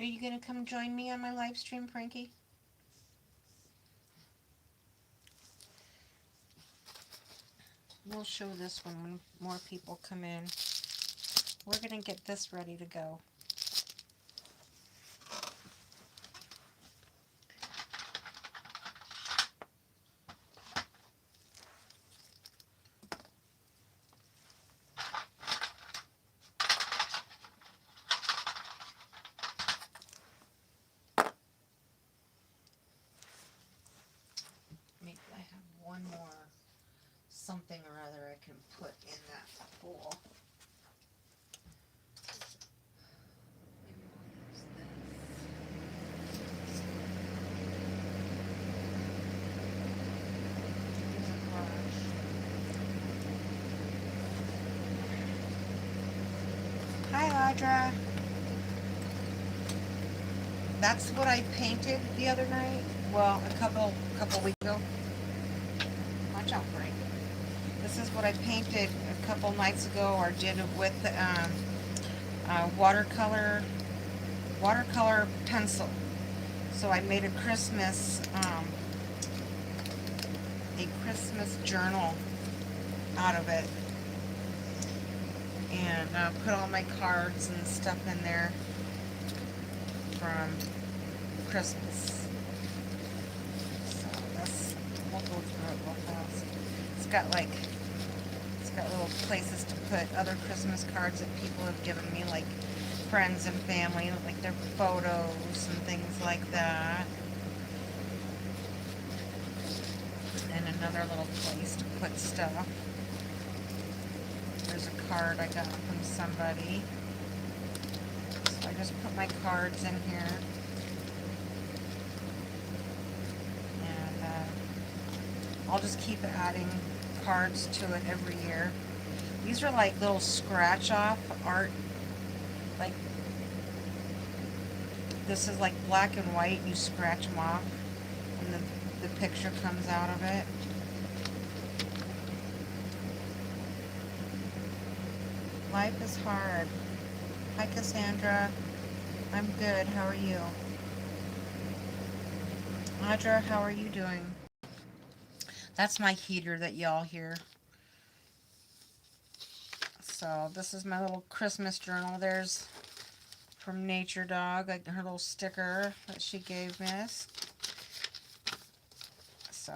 Are you going to come join me on my live stream, Frankie? We'll show this one when more people come in. We're going to get this ready to go. Maybe I have one more something or other I can put in that bowl. Maybe we'll use this. Use a brush. Hi, Audra. That's what I painted the other night. Well, a couple weeks ago. Watch out, Frank. This is what I painted a couple nights ago, or did with watercolor pencil. So I made a Christmas journal out of it, and put all my cards and stuff in there from Christmas. So that's, we'll go through it real fast. It's got little places to put other Christmas cards that people have given me, like friends and family, like their photos and things like that. And another little place to put stuff. There's a card I got from somebody. So I just put my cards in here. And I'll just keep adding cards to it every year. These are like little scratch off art. Like, this is like black and white, and you scratch them off and the picture comes out of it. Life is hard. Hi, Cassandra. I'm good. How are you? Audra, how are you doing? That's my heater that y'all hear. So this is my little Christmas journal. There's from Nature Dog, like her little sticker that she gave me. So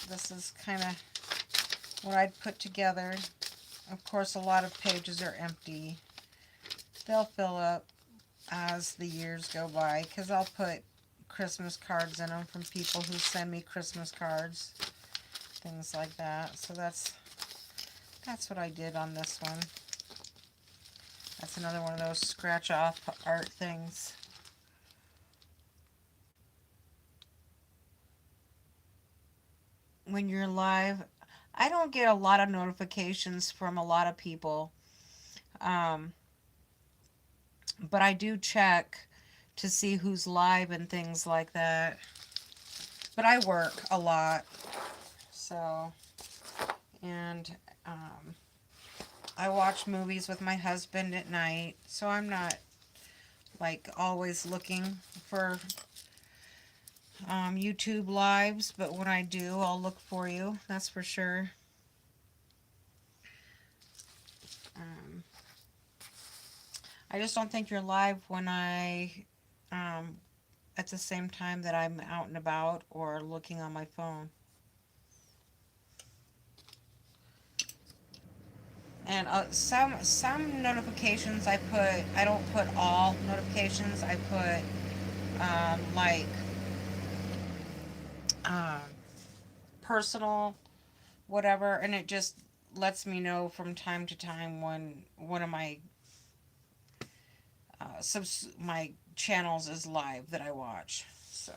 this is kind of what I'd put together. Of course, a lot of pages are empty. They'll fill up as the years go by, because I'll put Christmas cards in them from people who send me Christmas cards, things like that. So that's what I did on this one. That's another one of those scratch off art things. When you're live, I don't get a lot of notifications from a lot of people, but I do check to see who's live and things like that. But I work a lot, so, and I watch movies with my husband at night, so I'm not like always looking for YouTube lives, but when I do, I'll look for you, that's for sure. I just don't think you're live when at the same time that I'm out and about or looking on my phone. And some notifications I don't put all notifications. I put like um, personal, whatever, and it just lets me know from time to time when one of my my channels is live that I watch. So,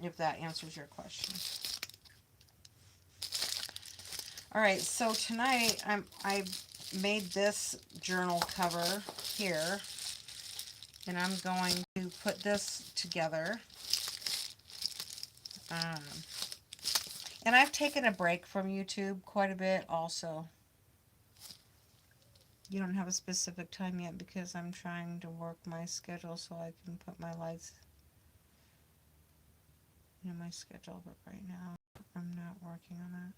if that answers your question. All right, so tonight I made this journal cover here, and I'm going to put this together. Um, and I've taken a break from YouTube quite a bit also. You don't have a specific time yet because I'm trying to work my schedule so I can put my lights in my schedule, but right now I'm not working on that.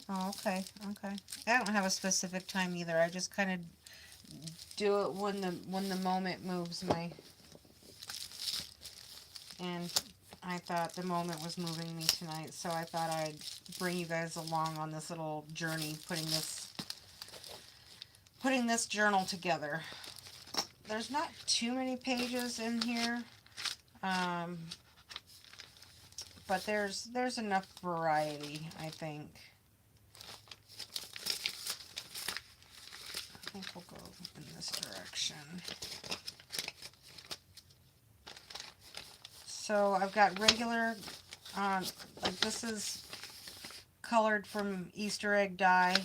Oh, okay, okay. I don't have a specific time either. I just kind of do it when the moment moves my, and I thought the moment was moving me tonight, so I thought I'd bring you guys along on this little journey, putting this journal together. There's not too many pages in here, um, but there's enough variety, I think. I think we'll go in this direction. So I've got regular, like this is colored from Easter egg dye.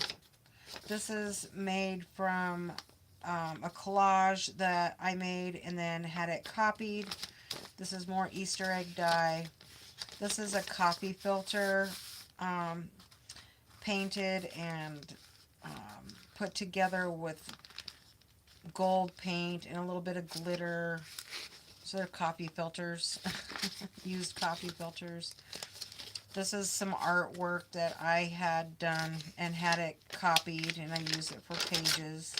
This is made from a collage that I made and then had it copied. This is more Easter egg dye. This is a coffee filter, painted and put together with gold paint and a little bit of glitter. So they're coffee filters, used coffee filters. This is some artwork that I had done and had it copied, and I use it for pages.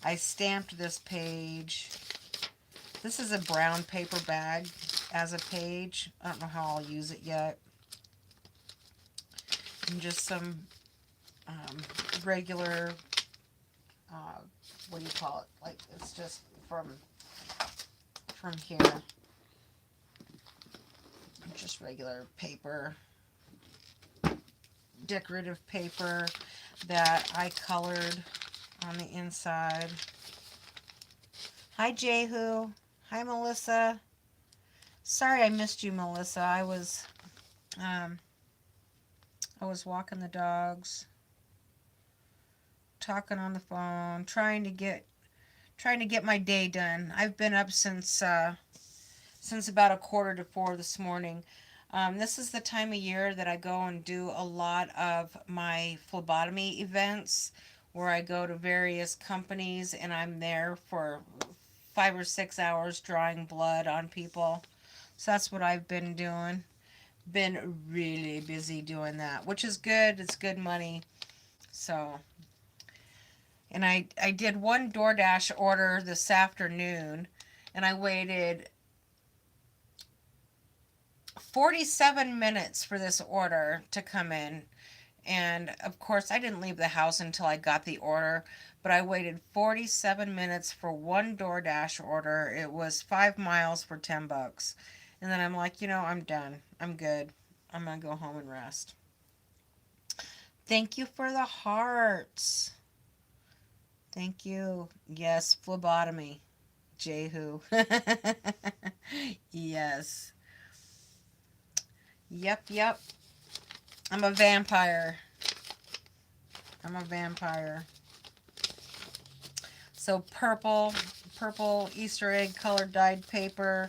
I stamped this page. This is a brown paper bag as a page. I don't know how I'll use it yet. And just some regular, what do you call it? Like, it's just from here. Just regular paper, decorative paper that I colored on the inside. Hi Jehu. Hi Melissa. Sorry I missed you, Melissa. I was walking the dogs, talking on the phone, trying to get my day done. I've been up since about 3:45 this morning. This is the time of year that I go and do a lot of my phlebotomy events where I go to various companies and I'm there for 5 or 6 hours drawing blood on people. So that's what I've been doing. Been really busy doing that, which is good. It's good money. So, and I did one DoorDash order this afternoon and I waited 47 minutes for this order to come in. And of course, I didn't leave the house until I got the order, but I waited 47 minutes for one DoorDash order. It was 5 miles for $10. And then I'm like, I'm done. I'm good. I'm going to go home and rest. Thank you for the hearts. Thank you. Yes, phlebotomy. Jehu. Yes. Yep. I'm a vampire. So purple Easter egg colored dyed paper.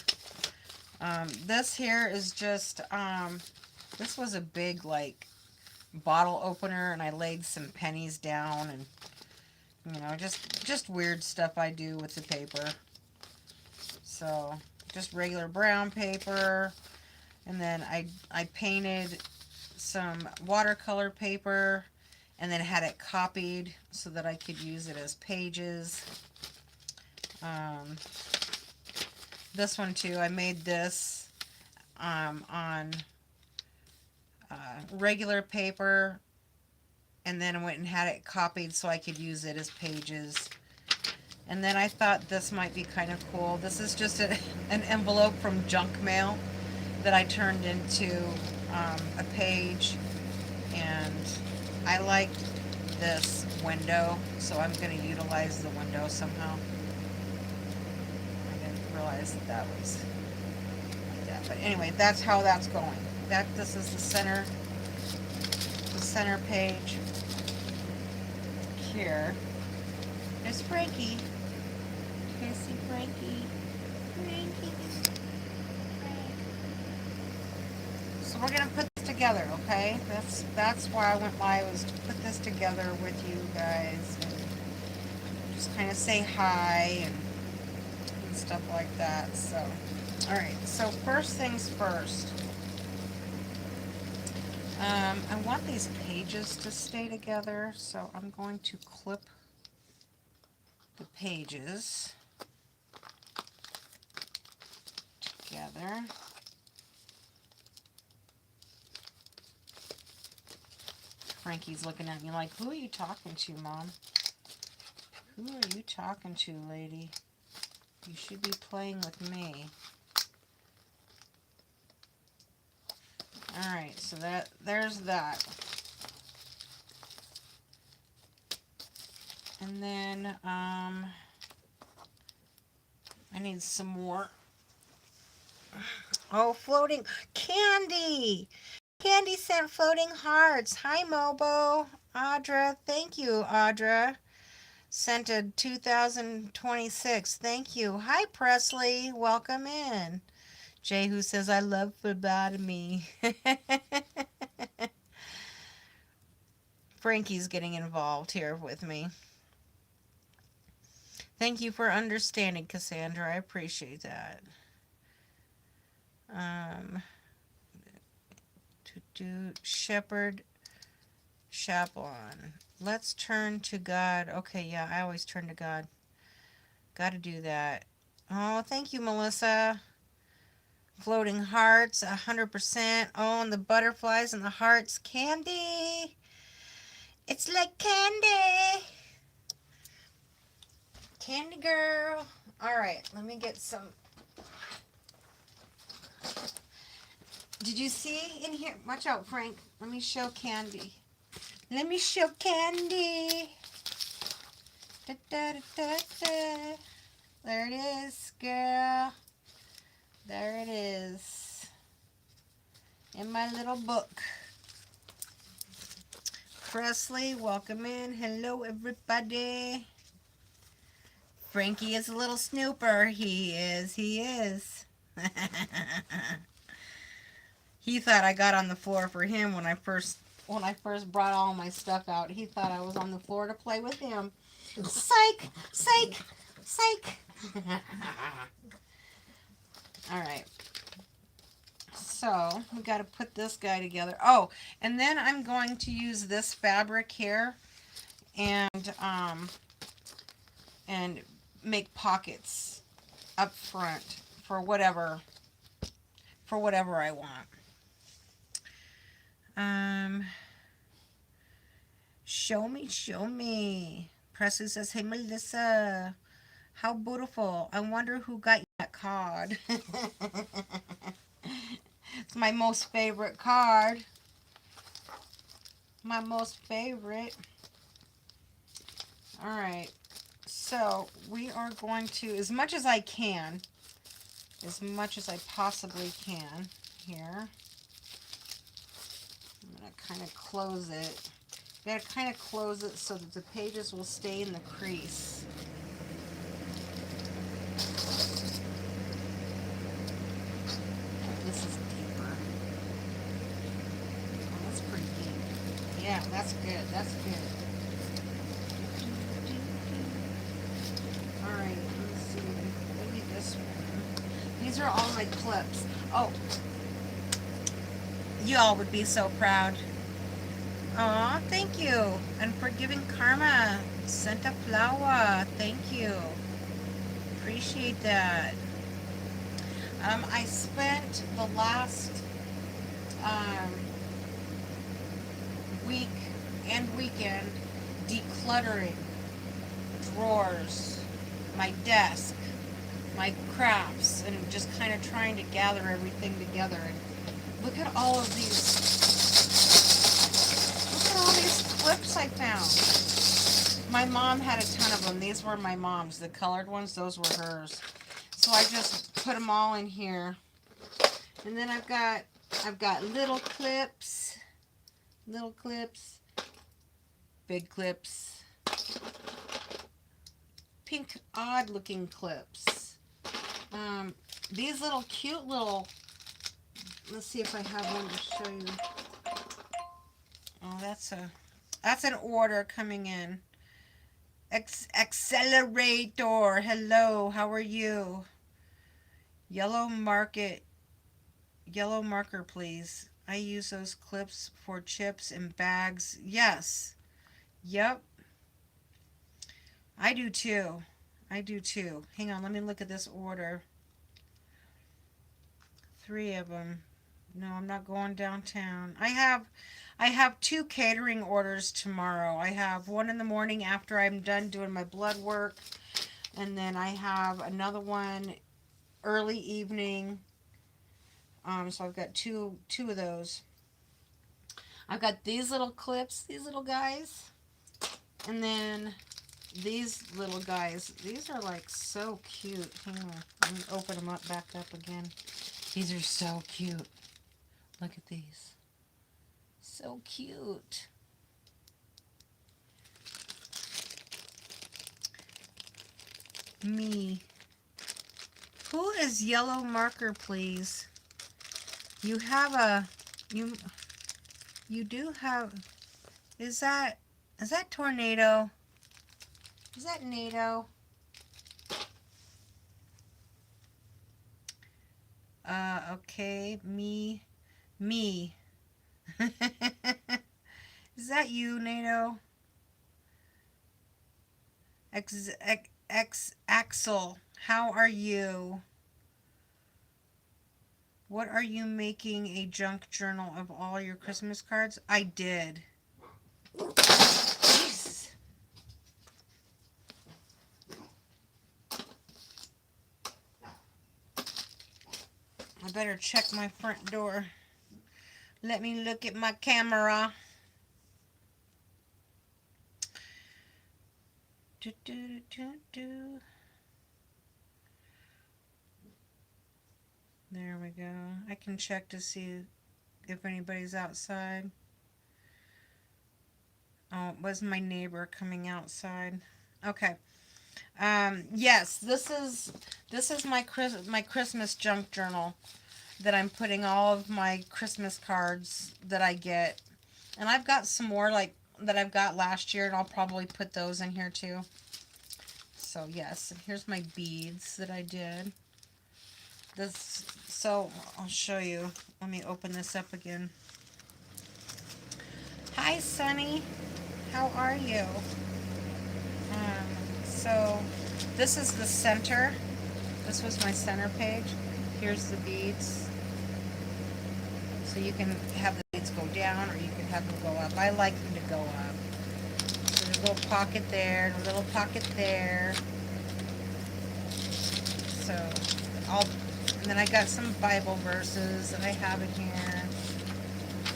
This here is just, this was a big like bottle opener and I laid some pennies down and, just weird stuff I do with the paper. So just regular brown paper. And then I painted some watercolor paper and then had it copied so that I could use it as pages. This one too, I made this on regular paper and then I went and had it copied so I could use it as pages. And then I thought this might be kind of cool. This is just an envelope from junk mail that I turned into a page, and I liked this window, so I'm going to utilize the window somehow. I didn't realize that was like that, but anyway, that's how that's going. This is the center page here. There's Frankie. You guys see Frankie? So we're gonna put this together, okay? That's why I went live, was to put this together with you guys. kind of say hi and stuff like that. So, all right. So first things first. I want these pages to stay together, so I'm going to clip the pages together. Frankie's looking at me like, who are you talking to, Mom? Who are you talking to, lady? You should be playing with me. Alright, so there's that. And then, I need some more. Oh, floating. Candy! Candy sent floating hearts. Hi, Mobo. Audra, thank you, Audra. Sent a 2026. Thank you. Hi, Presley. Welcome in. Jay, who says, I love phlebotomy. Frankie's getting involved here with me. Thank you for understanding, Cassandra. I appreciate that. To do Shepherd Chaplain. Let's turn to God. Okay, yeah, I always turn to God. Got to do that. Oh, thank you, Melissa. Floating hearts, 100%. Oh, and the butterflies and the hearts. Candy. It's like candy. Candy girl. All right, let me get some. Did you see in here? Watch out, Frank. Let me show Candy. Let me show Candy. Da, da, da, da, da. There it is, girl. There it is. In my little book. Presley, welcome in. Hello, everybody. Frankie is a little snooper. He is. He is. He thought I got on the floor for him when I first brought all my stuff out. He thought I was on the floor to play with him. Psych! Psych! Psych! All right. So we got to put this guy together. Oh, and then I'm going to use this fabric here and make pockets up front for whatever I want. Show me. Presley says, hey, Melissa, how beautiful. I wonder who got you that card. It's my most favorite card. My most favorite. All right. So we are going to, as much as I possibly can here. I'm going to kind of close it. You got to kind of close it so that the pages will stay in the crease. This is deeper. Oh, that's pretty deep. Yeah, that's good. That's good. All right, let's see. Maybe this one. These are all my clips. Oh, you all would be so proud. Aw, thank you. And for giving Karma sent a flower. Thank you. Appreciate that. I spent the last week and weekend decluttering drawers, my desk, my crafts, and just kind of trying to gather everything together. And look at all of these. Look at all these clips I found. My mom had a ton of them. These were my mom's. The colored ones, those were hers. So I just put them all in here. And then I've got little clips, big clips, pink odd looking clips. These little cute little, let's see if I have one to show you. Oh, that's an order coming in. Accelerator. Hello, how are you? Yellow market. Yellow marker, please. I use those clips for chips and bags. Yes. Yep. I do too. I do too. Hang on, let me look at this order. 3 of them. No, I'm not going downtown. I have 2 catering orders tomorrow. I have one in the morning after I'm done doing my blood work, and then I have another one early evening. So I've got two of those. I've got these little clips, these little guys, and then these little guys. These are like so cute. Hang on, let me open them up, back up again. These are so cute. Look at these. So cute. Me. Who is yellow marker, please? You have a you do have is that tornado? Is that NATO? Okay, me. Is that you, NATO? Axel, how are you? What are you making a junk journal of all your Christmas cards? I did. Jeez. I better check my front door. Let me look at my camera. Do, do, do, do. There we go. I can check to see if anybody's outside. Oh, it was my neighbor coming outside. Okay. Yes, this is my Christmas junk journal that I'm putting all of my Christmas cards that I get. And I've got some more like that I've got last year, and I'll probably put those in here too. So yes, and here's my beads that I did. So I'll show you. Let me open this up again. Hi, Sunny. How are you? So this is the center. This was my center page. Here's the beads. So you can have the beads go down, or you can have them go up. I like them to go up. So there's a little pocket there, and a little pocket there. So and then I got some Bible verses that I have in here.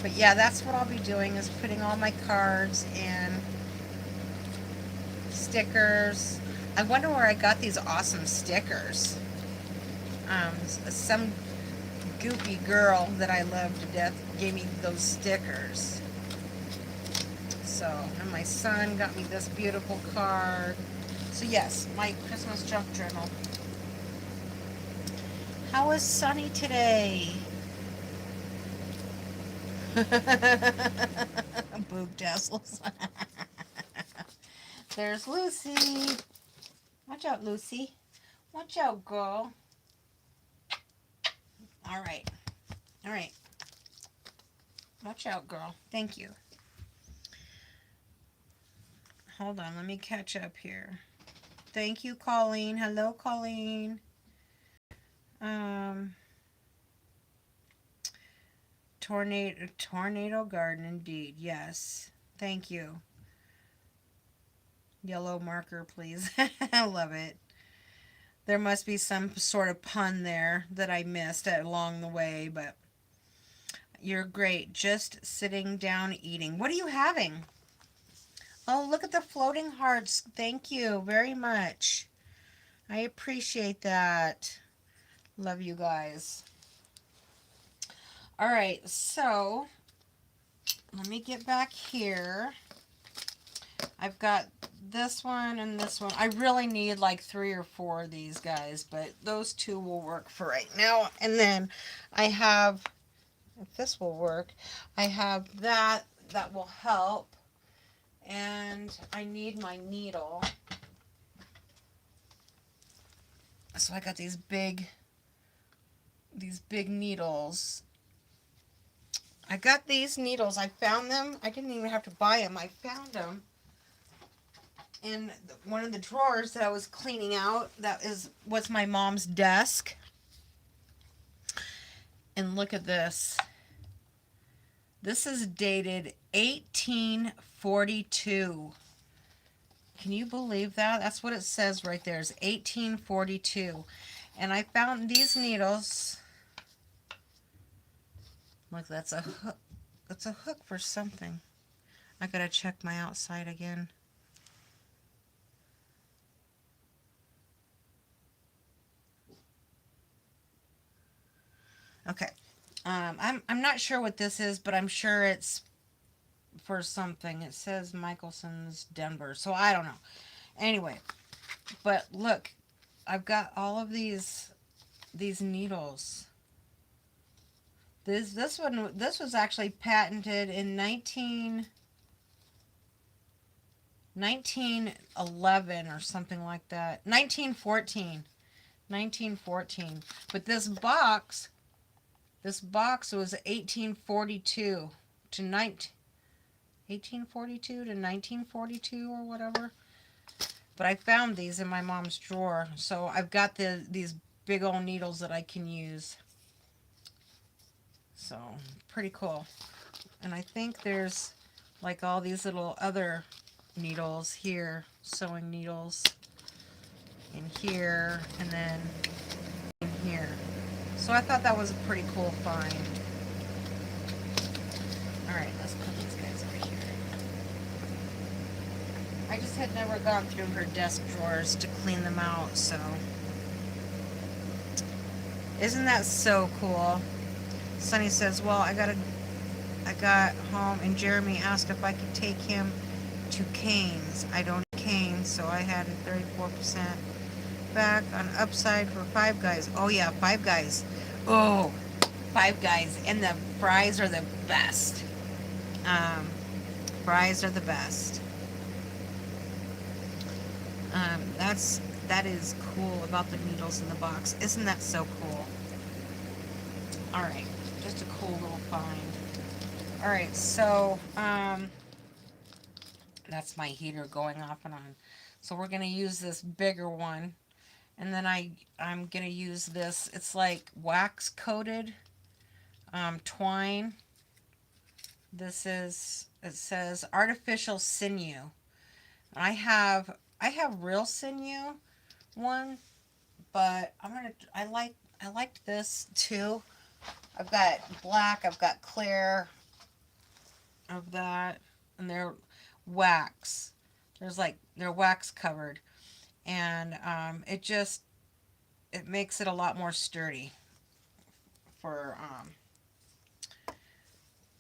But yeah, that's what I'll be doing, is putting all my cards and stickers. I wonder where I got these awesome stickers. Some goopy girl that I love to death gave me those stickers. So, and my son got me this beautiful card. So yes, my Christmas junk journal. How is Sunny today? Boob tassels. There's Lucy. Watch out, Lucy. Watch out, girl. All right. All right. Watch out, girl. Thank you. Hold on. Let me catch up here. Thank you, Colleen. Hello, Colleen. Tornado garden, indeed. Yes. Thank you. Yellow marker, please. I love it. There must be some sort of pun there that I missed along the way, but you're great. Just sitting down eating. What are you having? Oh, look at the floating hearts. Thank you very much. I appreciate that. Love you guys. All right, so let me get back here. I've got this one and this one. I really need like 3 or 4 of these guys, but those 2 will work for right now. And then I have, if this will work, I have that will help. And I need my needle. So I got these big needles. I got these needles. I found them. I didn't even have to buy them. I found them in one of the drawers that I was cleaning out. That was my mom's desk. And look at this. This is dated 1842. Can you believe that? That's what it says right there. It's 1842. And I found these needles. Look, that's a hook. That's a hook for something. I gotta check my outside again. Okay. I'm not sure what this is, but I'm sure it's for something. It says Michelson's Denver, so I don't know. Anyway, but look, I've got all of these needles. This was actually patented in 1911 or something like that. 1914. 1914. But this box was 1842 to 1842 to 1942 or whatever. But I found these in my mom's drawer, so I've got these big old needles that I can use. So, pretty cool. And I think there's like all these little other needles here, sewing needles in here, and then in here. So I thought that was a pretty cool find. Alright, let's put these guys over here. I just had never gone through her desk drawers to clean them out, so. Isn't that so cool? Sunny says, well, I got home and Jeremy asked if I could take him to Cane's. I don't eat Cane's, so I had a 34% back on upside for Five Guys. Oh yeah, Five Guys. Oh, Five Guys. And the fries are the best. Fries are the best. That is cool about the needles in the box. Isn't that so cool? Alright, just a cool little find. Alright, so that's my heater going off and on. So we're going to use this bigger one. And then I'm going to use this. It's like wax coated twine. It says artificial sinew. I have real sinew one, but I liked this too. I've got black, I've got clear of that, and they're wax. They're wax covered, and it makes it a lot more sturdy for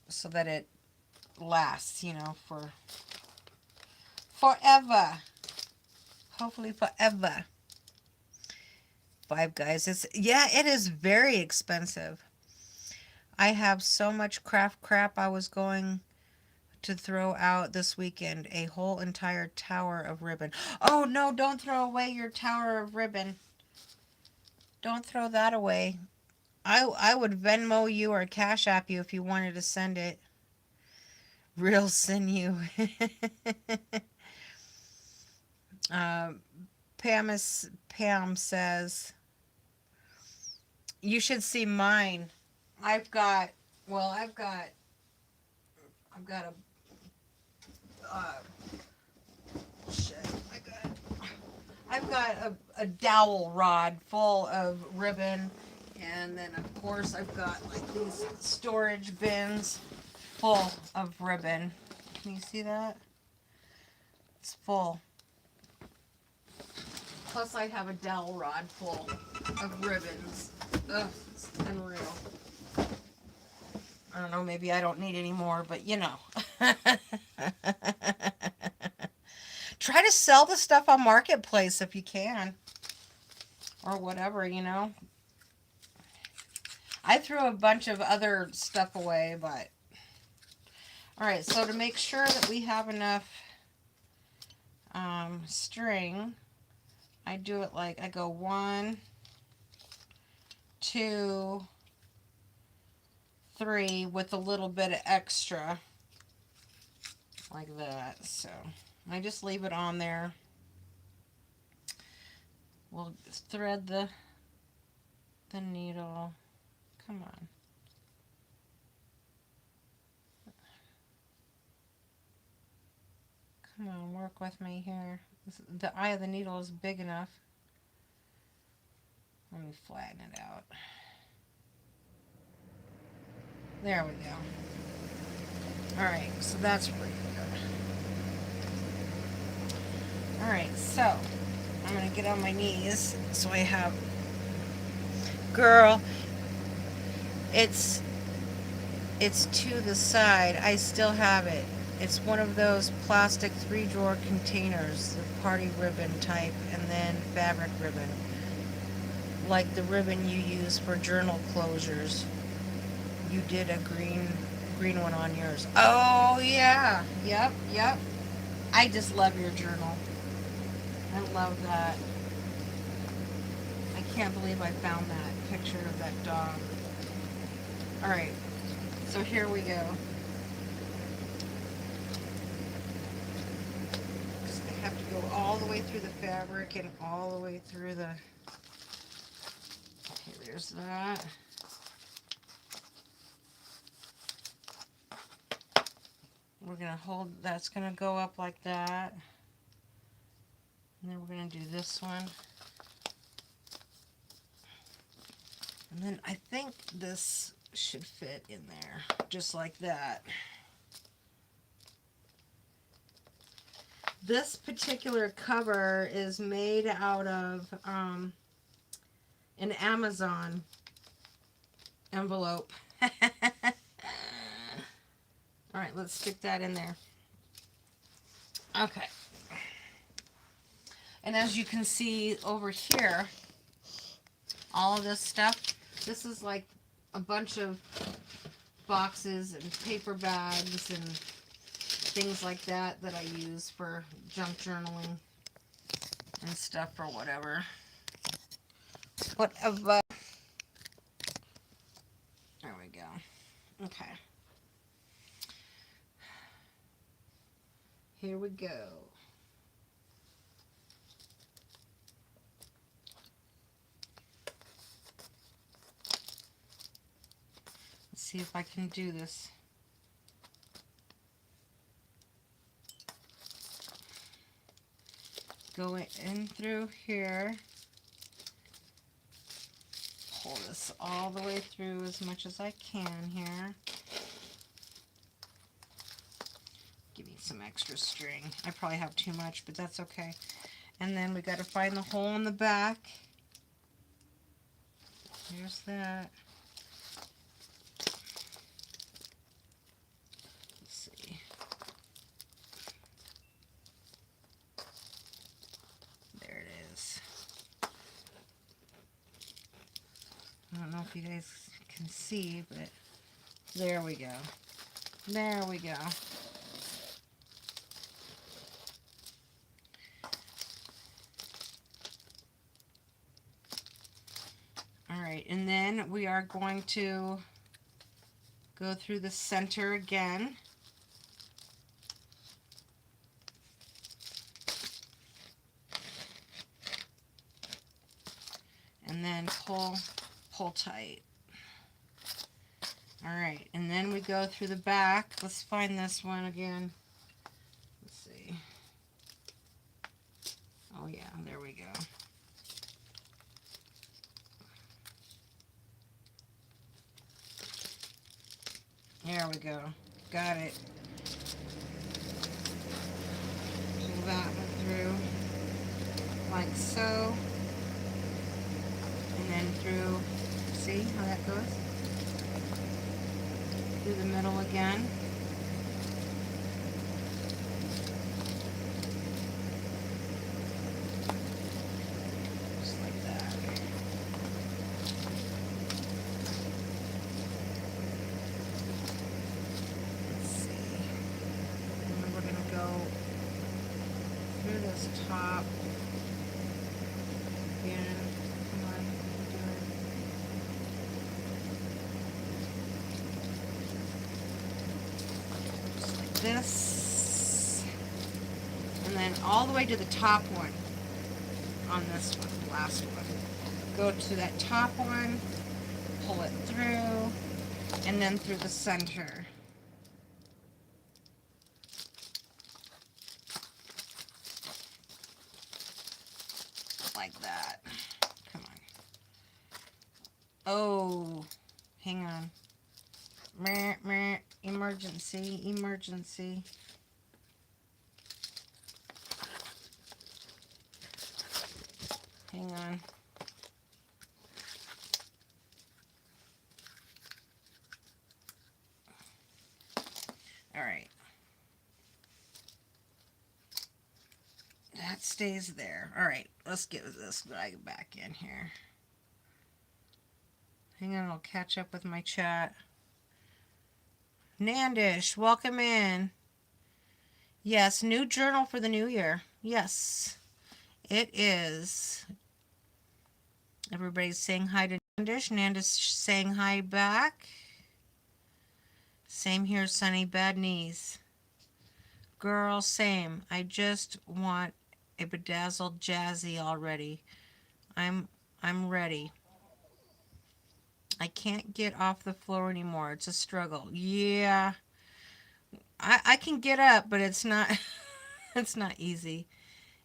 so that it lasts, for forever. Hopefully forever. Five Guys. It is very expensive. I have so much craft crap I was going to throw out this weekend. A whole entire tower of ribbon. Oh no, don't throw away your tower of ribbon. Don't throw that away. I would Venmo you or Cash App you if you wanted to send it. Real sinew. Pam says, you should see mine. I've got a dowel rod full of ribbon, and then of course I've got like these storage bins full of ribbon. Can you see that? It's full. Plus I have a dowel rod full of ribbons. Ugh, it's unreal. I don't know, maybe I don't need any more, but Try to sell the stuff on Marketplace if you can. Or whatever, I threw a bunch of other stuff away, but. Alright, so to make sure that we have enough string, I do it like, I go 1, 2, 3 with a little bit of extra like that. So I just leave it on there. We'll thread the needle. Come on. Come on, work with me here. The eye of the needle is big enough. Let me flatten it out. There we go. Alright, so that's pretty good. Alright, so I'm going to get on my knees so I have... Girl, it's to the side. I still have it. It's one of those plastic 3-drawer containers, the party ribbon type, and then fabric ribbon. Like the ribbon you use for journal closures. You did a green one on yours. Oh, yeah. Yep. I just love your journal. I love that. I can't believe I found that picture of that dog. Alright, so here we go. I have to go all the way through the fabric and all the way through the... Okay, there's that. We're going to hold, that's going to go up like that. And then we're going to do this one. And then I think this should fit in there, just like that. This particular cover is made out of an Amazon envelope. Alright, let's stick that in there. Okay. And as you can see over here, all of this stuff, this is like a bunch of boxes and paper bags and things like that I use for junk journaling and stuff or whatever. Whatever. There we go. Okay. Here we go. Let's see if I can do this. Go in through here. Pull this all the way through as much as I can here. Give me some extra string. I probably have too much, but that's okay. And then we got to find the hole in the back. Here's that. Let's see. There it is. I don't know if you guys can see, but there we go. There we go. Alright, and then we are going to go through the center again. And then pull tight. Alright, and then we go through the back. Let's find this one again. Let's see. Oh yeah, there we go. There we go. Got it. Pull that one through like so. And then through, see how that goes? Through the middle again. Just like that. Let's see. And then we're going to go through this top again. Come on, you can do it. this, and then all the way to the top one on this one, the last one. Go to that top one, pull it through, and then through the center. Like that. Come on. Oh, hang on. Meh, meh. Emergency, emergency. Hang on. All right. That stays there. All right, let's get this guy back in here. Hang on, I'll catch up with my chat. Nandish, welcome in. Yes, new journal for the new year. Yes, it is. Everybody's saying hi to Nandish. Nandish saying hi back. Same here, Sunny. Bad knees. Girl, same. I just want a bedazzled jazzy already. I'm ready. I can't get off the floor anymore. It's a struggle. Yeah. I can get up, but it's not it's not easy.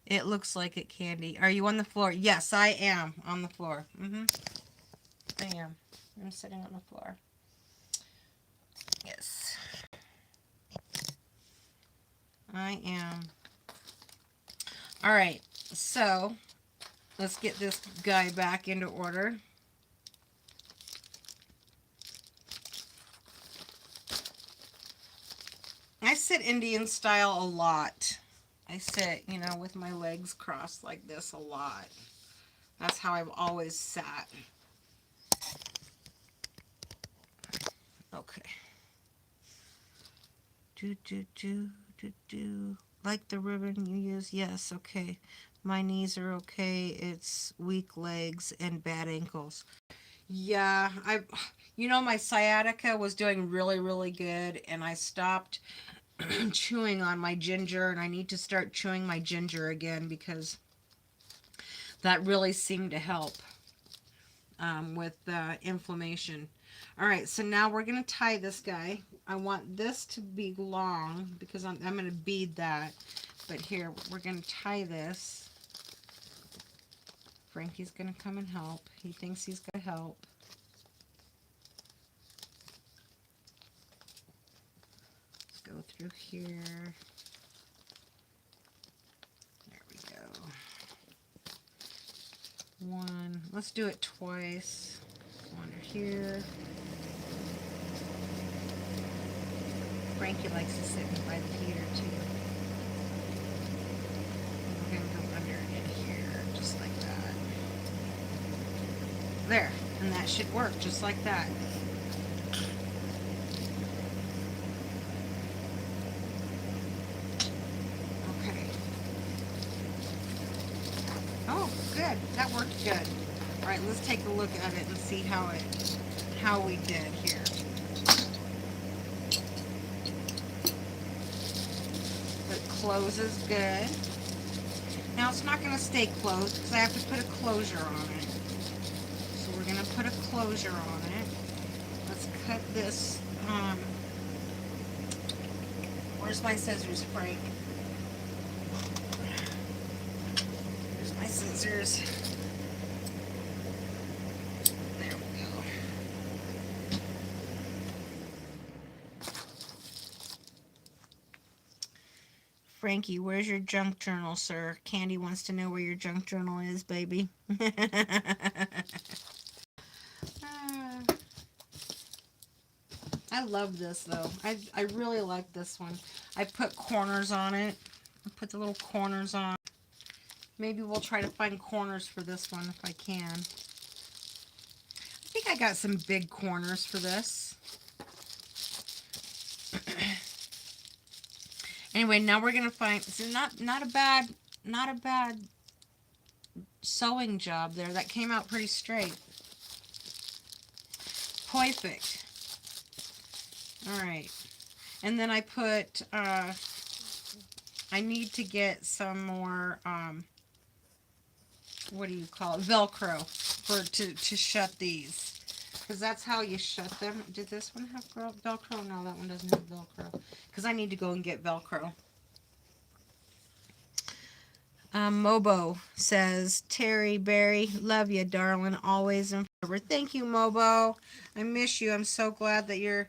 It looks like it, Candy. Are you on the floor? Yes, I am on the floor. I am. I'm sitting on the floor. Yes. I am. All right. So, let's get this guy back into order. I sit Indian style a lot. I sit, you know, with my legs crossed like this a lot. That's how I've always sat. Okay. Do. Like the ribbon you use? Yes, okay. My knees are okay. It's weak legs and bad ankles. Yeah, you know, my sciatica was doing really, really good, and I stopped chewing on my ginger, and I need to start chewing my ginger again because that really seemed to help with inflammation. All right, so now we're going to tie this guy. I want this to be long because I'm going to bead that. But here, we're going to tie this. Frankie's going to come and help. He thinks he's going to help. Let's go through here. There we go. One. Let's do it twice. Go under here. Frankie likes to sit by the heater too. And we're going to go under in here, just like that. There. And that should work just like that. Okay. Oh, good. That worked good. All right, let's take a look at it and see how we did here. It closes good. Now it's not going to stay closed because I have to put a closure on it. So we're going to put a closure on it. Let's cut this. Where's my scissors, Frank? Here's my scissors. There we go. Frankie, where's your junk journal, sir? Candy wants to know where your junk journal is, baby. I love this, though. I really like this one. I put corners on it. I put the little corners on. Maybe we'll try to find corners for this one if I can. I think I got some big corners for this. Anyway, now we're gonna find. It's not a bad sewing job there. That came out pretty straight. Perfect. All right. And then I put, I need to get some more, what do you call it? Velcro to shut these. Because that's how you shut them. Did this one have Velcro? No, that one doesn't have Velcro. Because I need to go and get Velcro. Mobo says, Terry, Barry, love you, darling, always and forever. Thank you, Mobo. I miss you. I'm so glad that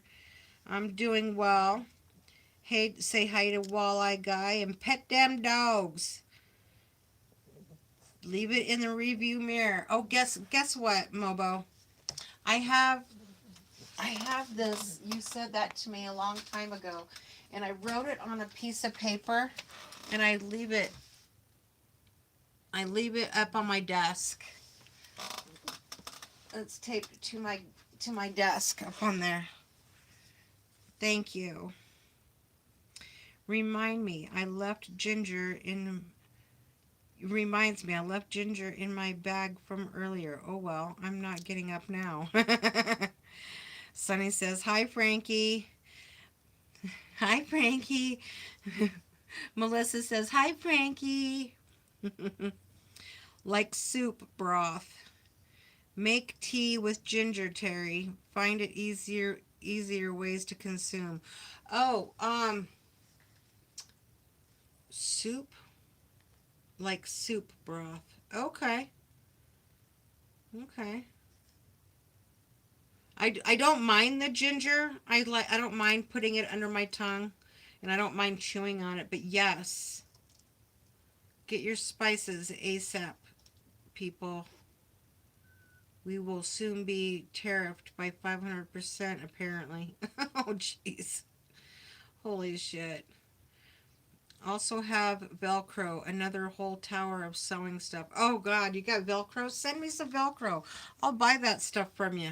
I'm doing well. Hey, say hi to Walleye Guy and pet them dogs. Leave it in the review mirror. Oh, guess what, Mobo? I have this. You said that to me a long time ago, and I wrote it on a piece of paper, and I leave it up on my desk. It's taped to my desk up on there. Thank you. Remind me, I left ginger in. Reminds me, I left ginger in my bag from earlier. Oh well, I'm not getting up now. Sunny says, hi, Frankie. Hi, Frankie. Melissa says, hi, Frankie. Like soup broth. Make tea with ginger, Terry. Find it easier ways to consume. Oh, soup? Like soup broth. Okay. Okay. I don't mind the ginger. I don't mind putting it under my tongue, and I don't mind chewing on it. But yes, get your spices ASAP, people. We will soon be tariffed by 500%, apparently. Oh, jeez. Holy shit. Also have Velcro, another whole tower of sewing stuff. Oh, God, you got Velcro? Send me some Velcro. I'll buy that stuff from you.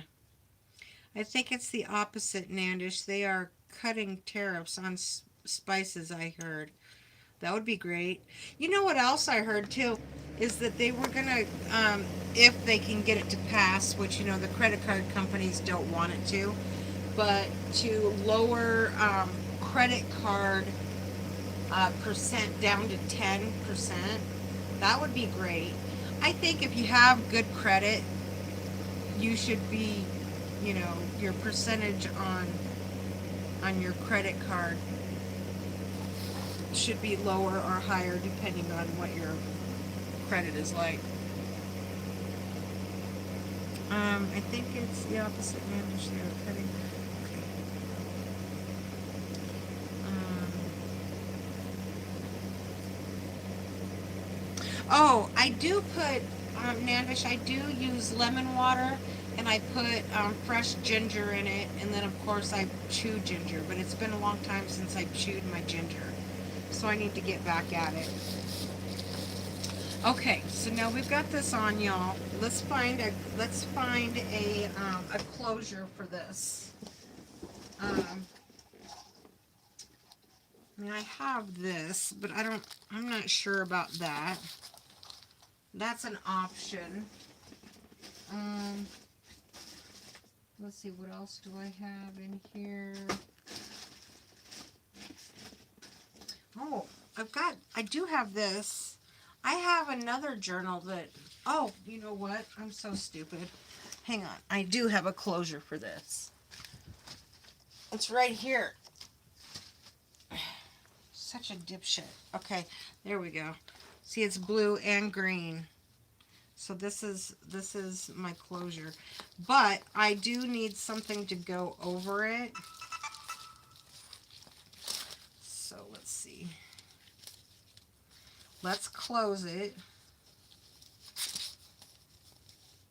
I think it's the opposite, Nandish. They are cutting tariffs on spices, I heard. That would be great. You know what else I heard, too? Is that they were going to, if they can get it to pass, which, you know, the credit card companies don't want it to, but to lower credit card percent down to 10%. That would be great. I think if you have good credit, you should be, you know, your percentage on your credit card should be lower or higher depending on what your credit is like. I think it's the opposite manage there. Cutting. Okay. Oh, I do put, Nandish, I do use lemon water, and I put fresh ginger in it, and then of course I chew ginger, but it's been a long time since I chewed my ginger, so I need to get back at it. Okay, so now we've got this on, y'all. Let's find a closure for this. I mean, I have this, but I'm not sure about that. That's an option. Let's see, what else do I have in here? Oh, I do have this. I have another journal that, oh, you know what? I'm so stupid. Hang on. I do have a closure for this. It's right here. Such a dipshit. Okay, there we go. See, it's blue and green. So this is my closure. But I do need something to go over it. So let's see. Let's close it.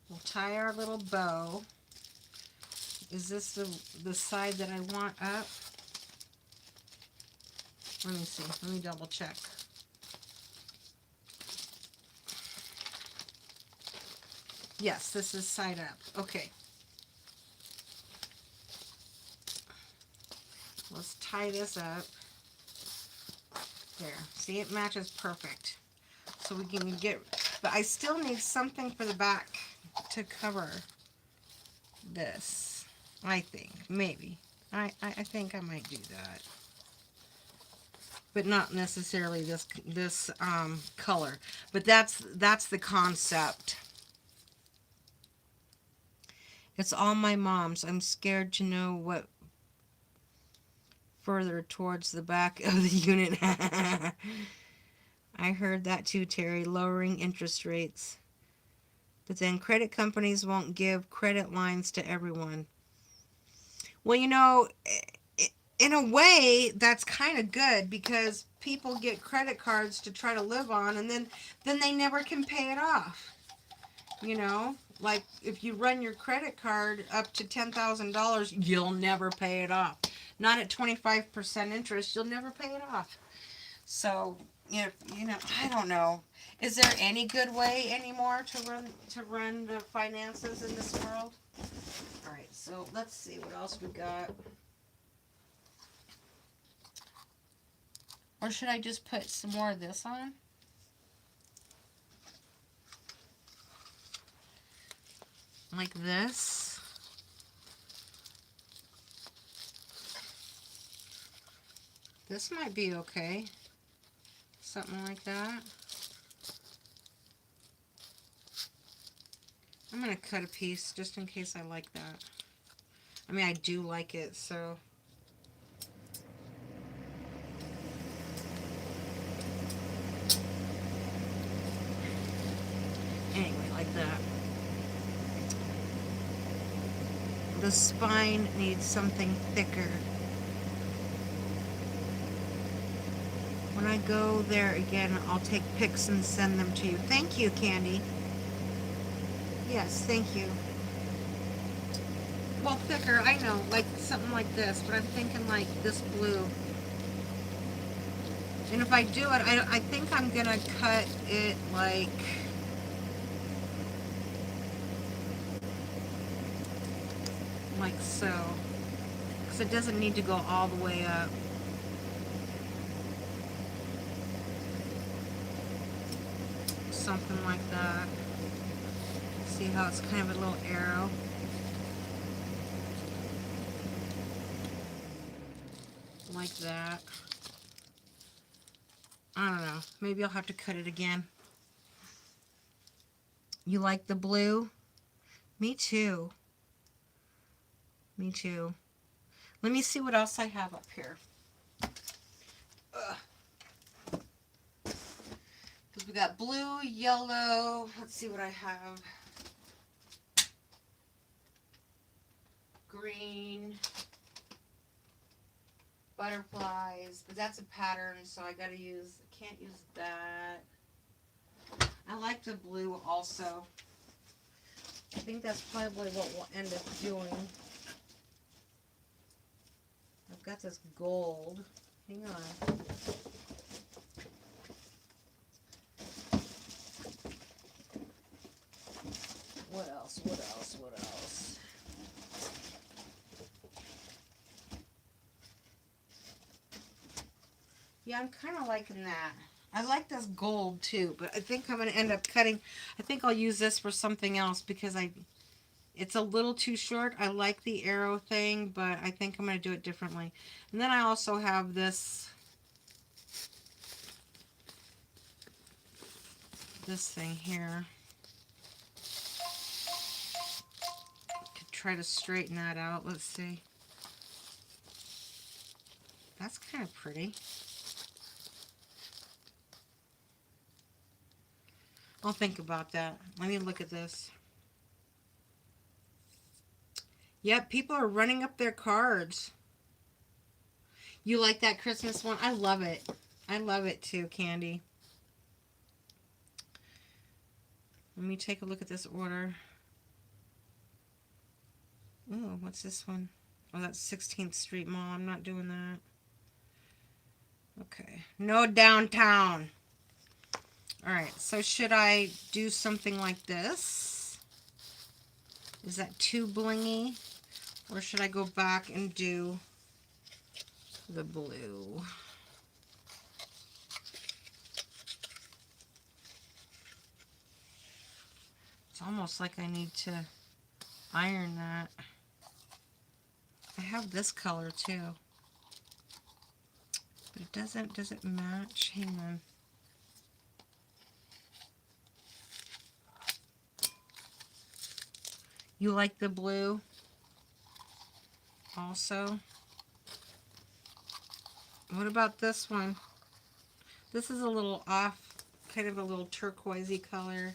We'll tie our little bow. Is this the side that I want up? Let me see. Let me double check. Yes, this is side up. Okay. Let's tie this up. There. See, it matches perfect. So we can get, but I still need something for the back to cover this. I think. Maybe. I think I might do that. but not necessarily this color. But that's the concept. It's all my mom's. I'm scared to know what further towards the back of the unit. I heard that too, Terry. Lowering interest rates. But then credit companies won't give credit lines to everyone. Well, you know, in a way, that's kind of good because people get credit cards to try to live on, and then they never can pay it off. You know, like if you run your credit card up to $10,000, you'll never pay it off. Not at 25% interest, you'll never pay it off. So, you know, I don't know. Is there any good way anymore to run the finances in this world? All right, so let's see what else we got. Or should I just put some more of this on? Like this. This might be okay. Something like that. I'm going to cut a piece just in case I like that. I mean, I do like it, so. Anyway, like that. The spine needs something thicker. When I go there again, I'll take pics and send them to you. Thank you, Candy. Yes, thank you. Well, thicker, I know, like something like this, but I'm thinking like this blue. And if I do it, I think I'm going to cut it like so. Because it doesn't need to go all the way up. Something like that. See how it's kind of a little arrow? Like that. I don't know. Maybe I'll have to cut it again. You like the blue? Me too. Me too. Let me see what else I have up here. Because we got blue, yellow. Let's see what I have. Green. Butterflies. But that's a pattern, so I gotta use, can't use that. I like the blue also. I think that's probably what we'll end up doing. I've got this gold. Hang on. What else? What else? What else? Yeah, I'm kind of liking that. I like this gold too, but I think I'm going to end up cutting. I think I'll use this for something else because it's a little too short. I like the arrow thing, but I think I'm going to do it differently. And then I also have this thing here. Could try to straighten that out. Let's see. That's kind of pretty. I'll think about that. Let me look at this. Yep, people are running up their cards. You like that Christmas one? I love it. I love it too, Candy. Let me take a look at this order. Ooh, what's this one? Oh, that's 16th Street Mall. I'm not doing that. Okay. No downtown. Alright, so should I do something like this? Is that too blingy? Or should I go back and do the blue? It's almost like I need to iron that. I have this color too. But it does it match? Hang on. You like the blue also? What about this one? This is a little off, kind of a little turquoisey color.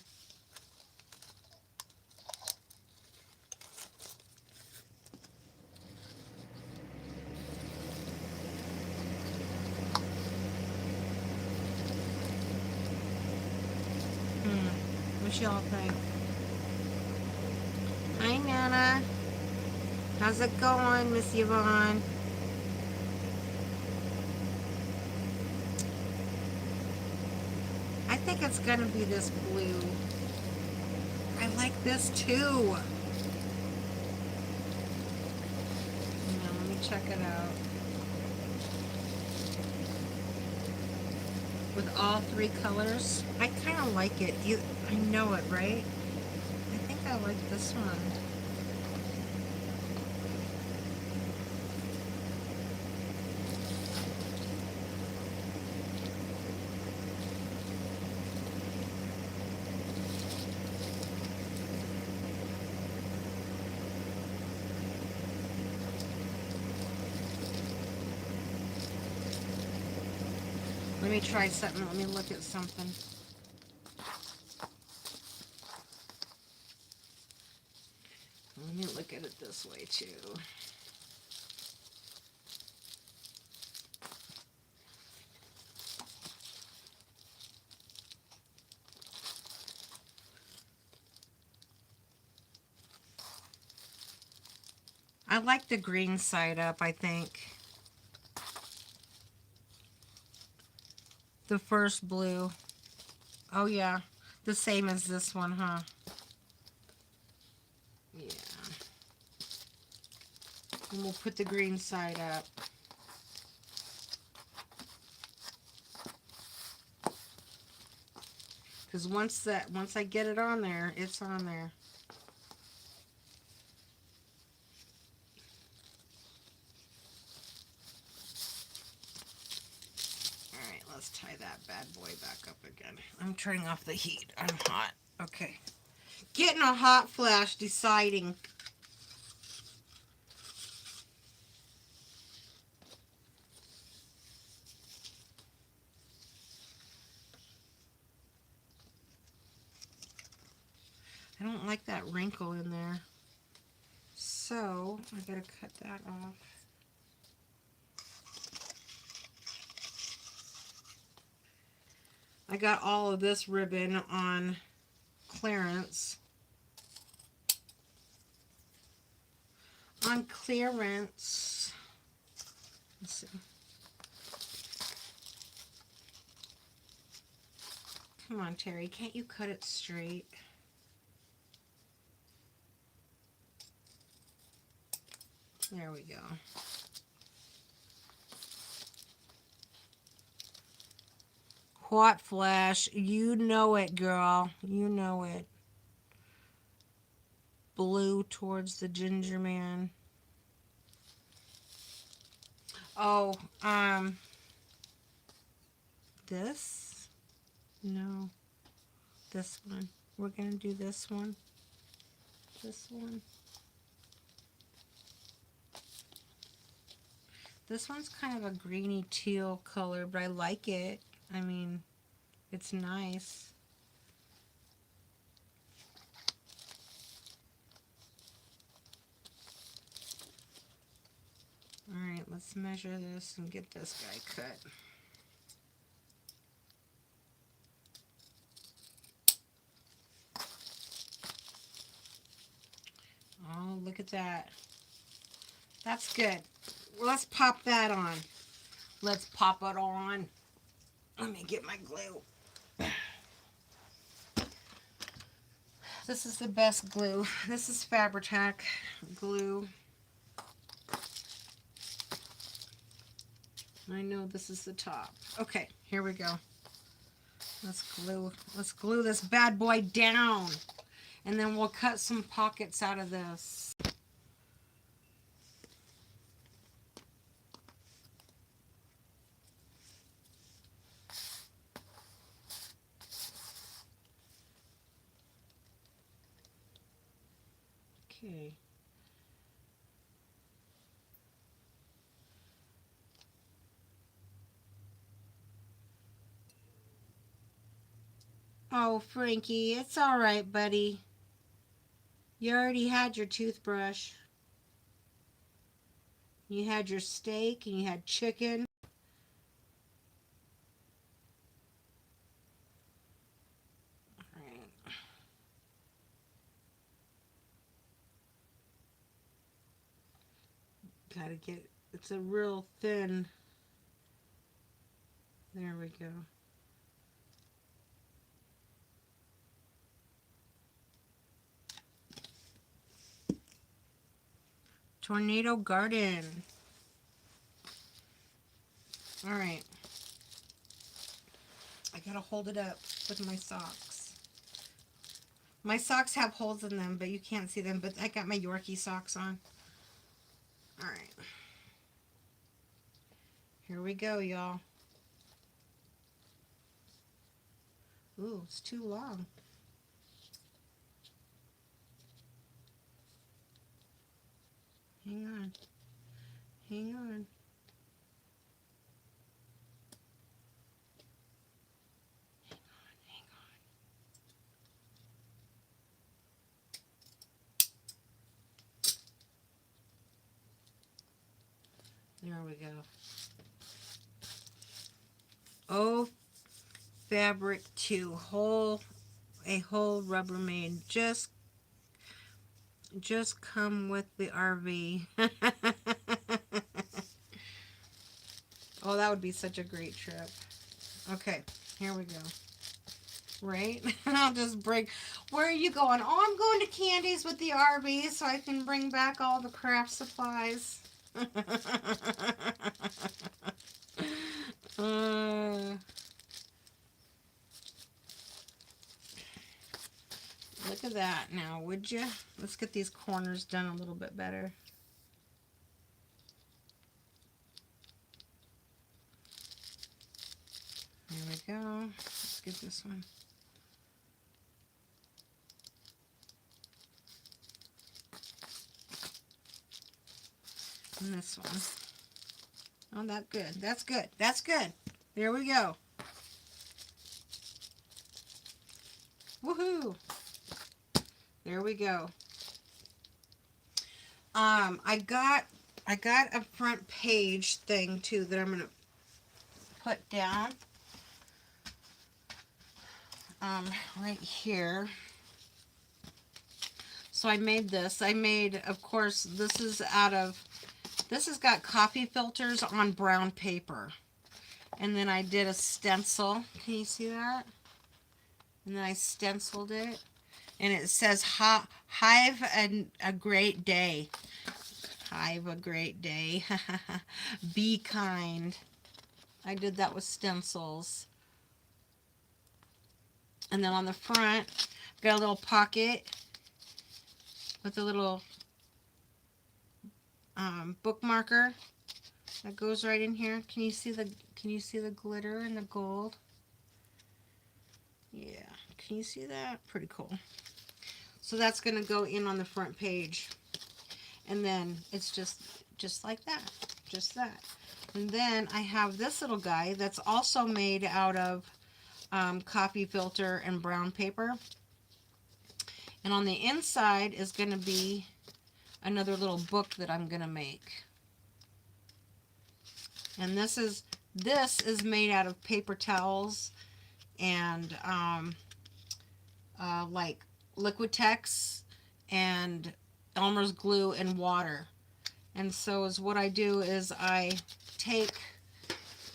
What y'all think? Hi, Nana. How's it going, Miss Yvonne? I think it's gonna be this blue. I like this too. Now, let me check it out. With all three colors. I kind of like it. I know it, right? I think I like this one. Let me try something. Let me look at something. Let me look at it this way too. I like the green side up, I think. The first blue. Oh yeah, the same as this one, huh? Yeah. And we'll put the green side up. Because once I get it on there, it's on there. Alright, let's tie that bad boy back up again. I'm turning off the heat. I'm hot. Okay. Getting a hot flash, deciding. I don't like that wrinkle in there. So, I gotta cut that off. I got all of this ribbon on clearance. On clearance. Let's see. Come on, Terry. Can't you cut it straight? There we go. Hot flash. You know it, girl. You know it. Blue towards the ginger man. Oh, this? No. This one. We're going to do this one. This one. This one's kind of a greeny teal color, but I like it. I mean, it's nice. Alright, let's measure this and get this guy cut. Oh, look at that. That's good. Well, let's pop that on. Let's pop it on. Let me get my glue. This is the best glue. This is Fabri-Tac glue. I know this is the top. Okay, here we go. Let's glue this bad boy down. And then we'll cut some pockets out of this. Okay. Oh, Frankie, it's all right, buddy. You already had your toothbrush. You had your steak and you had chicken. All right. Gotta get, it's a real thin. There we go. Tornado Garden. All right. I gotta hold it up with my socks. My socks have holes in them, but you can't see them. But I got my Yorkie socks on. All right. Here we go, y'all. Ooh, it's too long. Hang on. Hang on. There we go. Oh, fabric 2, a whole Rubbermaid. Just come with the RV. Oh, that would be such a great trip. Okay, here we go. Right? I'll just bring. Where are you going? Oh, I'm going to Candy's with the RV so I can bring back all the craft supplies. Look at that now, would you? Let's get these corners done a little bit better. There we go. Let's get this one. And this one. Oh, that's good. That's good. That's good. There we go. Woohoo! There we go. I got a front page thing too that I'm gonna put down. Right here. So I made this. I made, of course, this has got coffee filters on brown paper. And then I did a stencil. Can you see that? And then I stenciled it. And it says, Hive a great day. Hive a great day. Be kind. I did that with stencils. And then on the front, got a little pocket with a little bookmarker that goes right in here. Can you see the glitter and the gold? Yeah, can you see that? Pretty cool. So that's going to go in on the front page. And then it's just like that. Just that. And then I have this little guy that's also made out of coffee filter and brown paper. And on the inside is going to be another little book that I'm going to make. And this is made out of paper towels and like Liquitex and Elmer's glue and water. And so is what I do is I take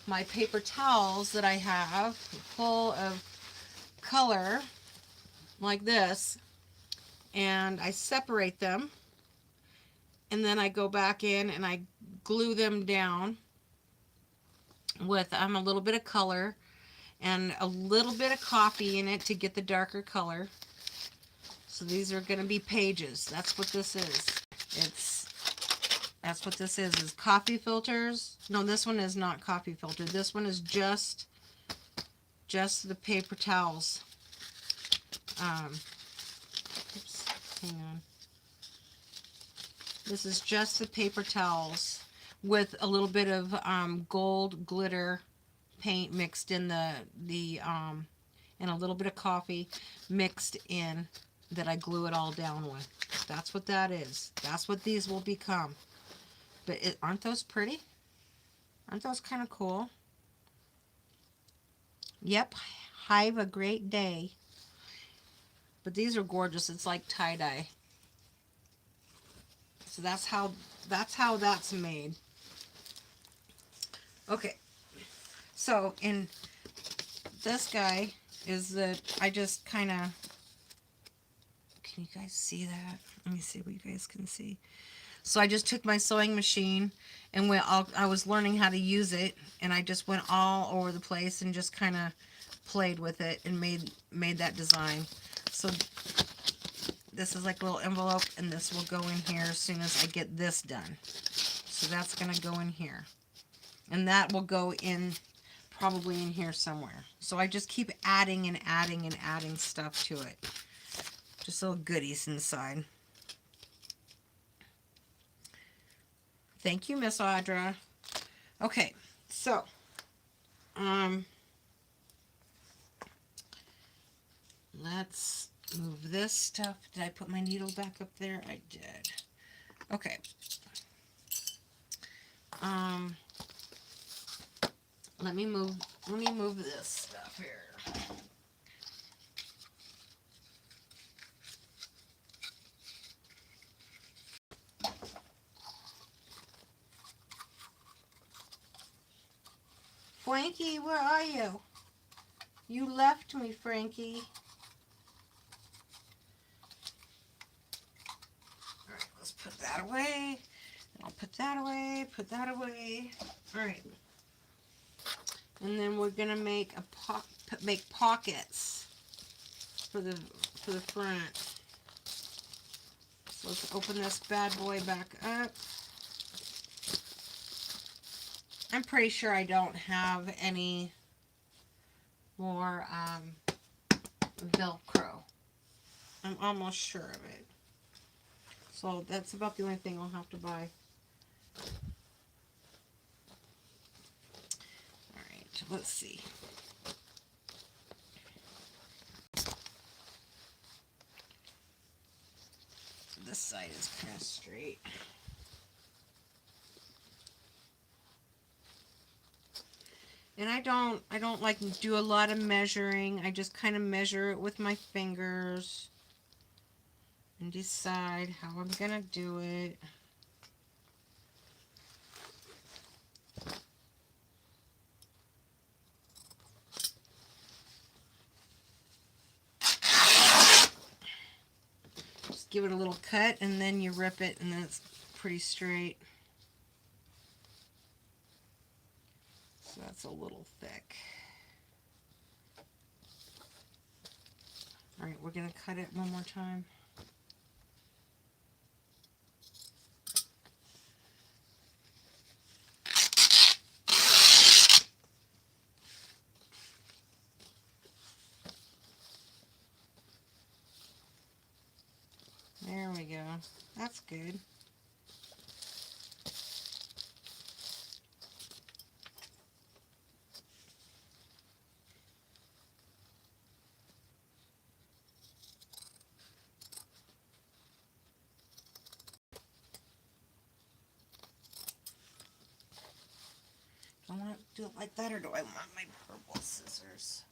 my paper towels that I have full of color like this, and I separate them, and then I go back in and I glue them down with a little bit of color and a little bit of coffee in it to get the darker color. So these are going to be pages. That's what this is. That's what this is coffee filters. No, this one is not coffee filter. This one is just the paper towels. Oops, hang on. This is just the paper towels with a little bit of gold glitter paint mixed in and a little bit of coffee mixed in that I glue it all down with. That's what that is. That's what these will become. But aren't those pretty? Aren't those kind of cool? Yep. Have a great day. But these are gorgeous. It's like tie-dye. So that's how that's made. Okay. So in this guy is that I just kind of, can you guys see that? Let me see what you guys can see. So I just took my sewing machine and I was learning how to use it, and I just went all over the place and just kind of played with it and made that design. So this is like a little envelope, and this will go in here as soon as I get this done. So that's going to go in here. And that will go in probably in here somewhere. So I just keep adding and adding and adding stuff to it. Just little goodies inside. Thank you, Miss Audra. Okay, so let's move this stuff. Did I put my needle back up there? I did. Okay. Let me move this stuff here. Frankie, where are you? You left me, Frankie. Alright, let's put that away. I'll put that away, put that away. Alright. And then we're gonna make make pockets for the front. So let's open this bad boy back up. I'm pretty sure I don't have any more Velcro. I'm almost sure of it. So that's about the only thing I'll have to buy. Alright, let's see. This side is kind of straight. And I don't like do a lot of measuring. I just kind of measure it with my fingers and decide how I'm gonna do it. Just give it a little cut and then you rip it and then it's pretty straight. So that's a little thick. Alright, we're going to cut it one more time. There we go. That's good. Do I want to do it like that, or do I want my purple scissors?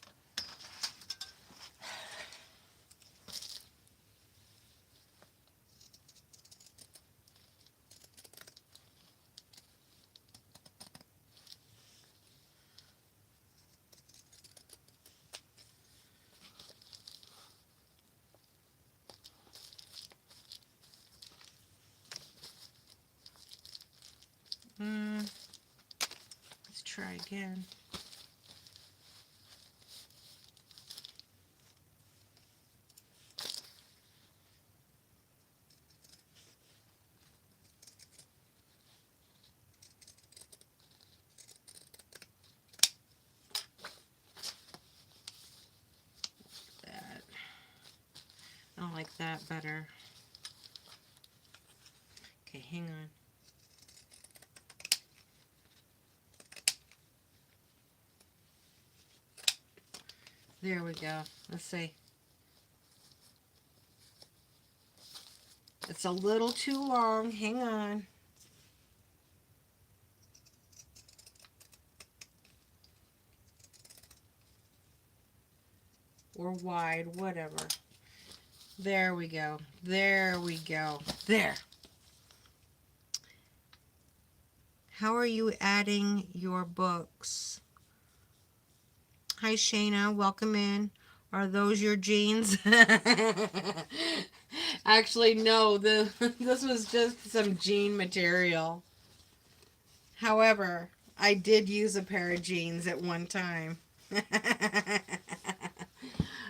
Let's try again. I like that better. Okay, hang on. There we go. Let's see. It's a little too long. Hang on. Or wide, whatever. There we go. There we go. There. How are you adding your books? Hi, Shayna. Welcome in. Are those your jeans? Actually, no. This was just some jean material. However, I did use a pair of jeans at one time.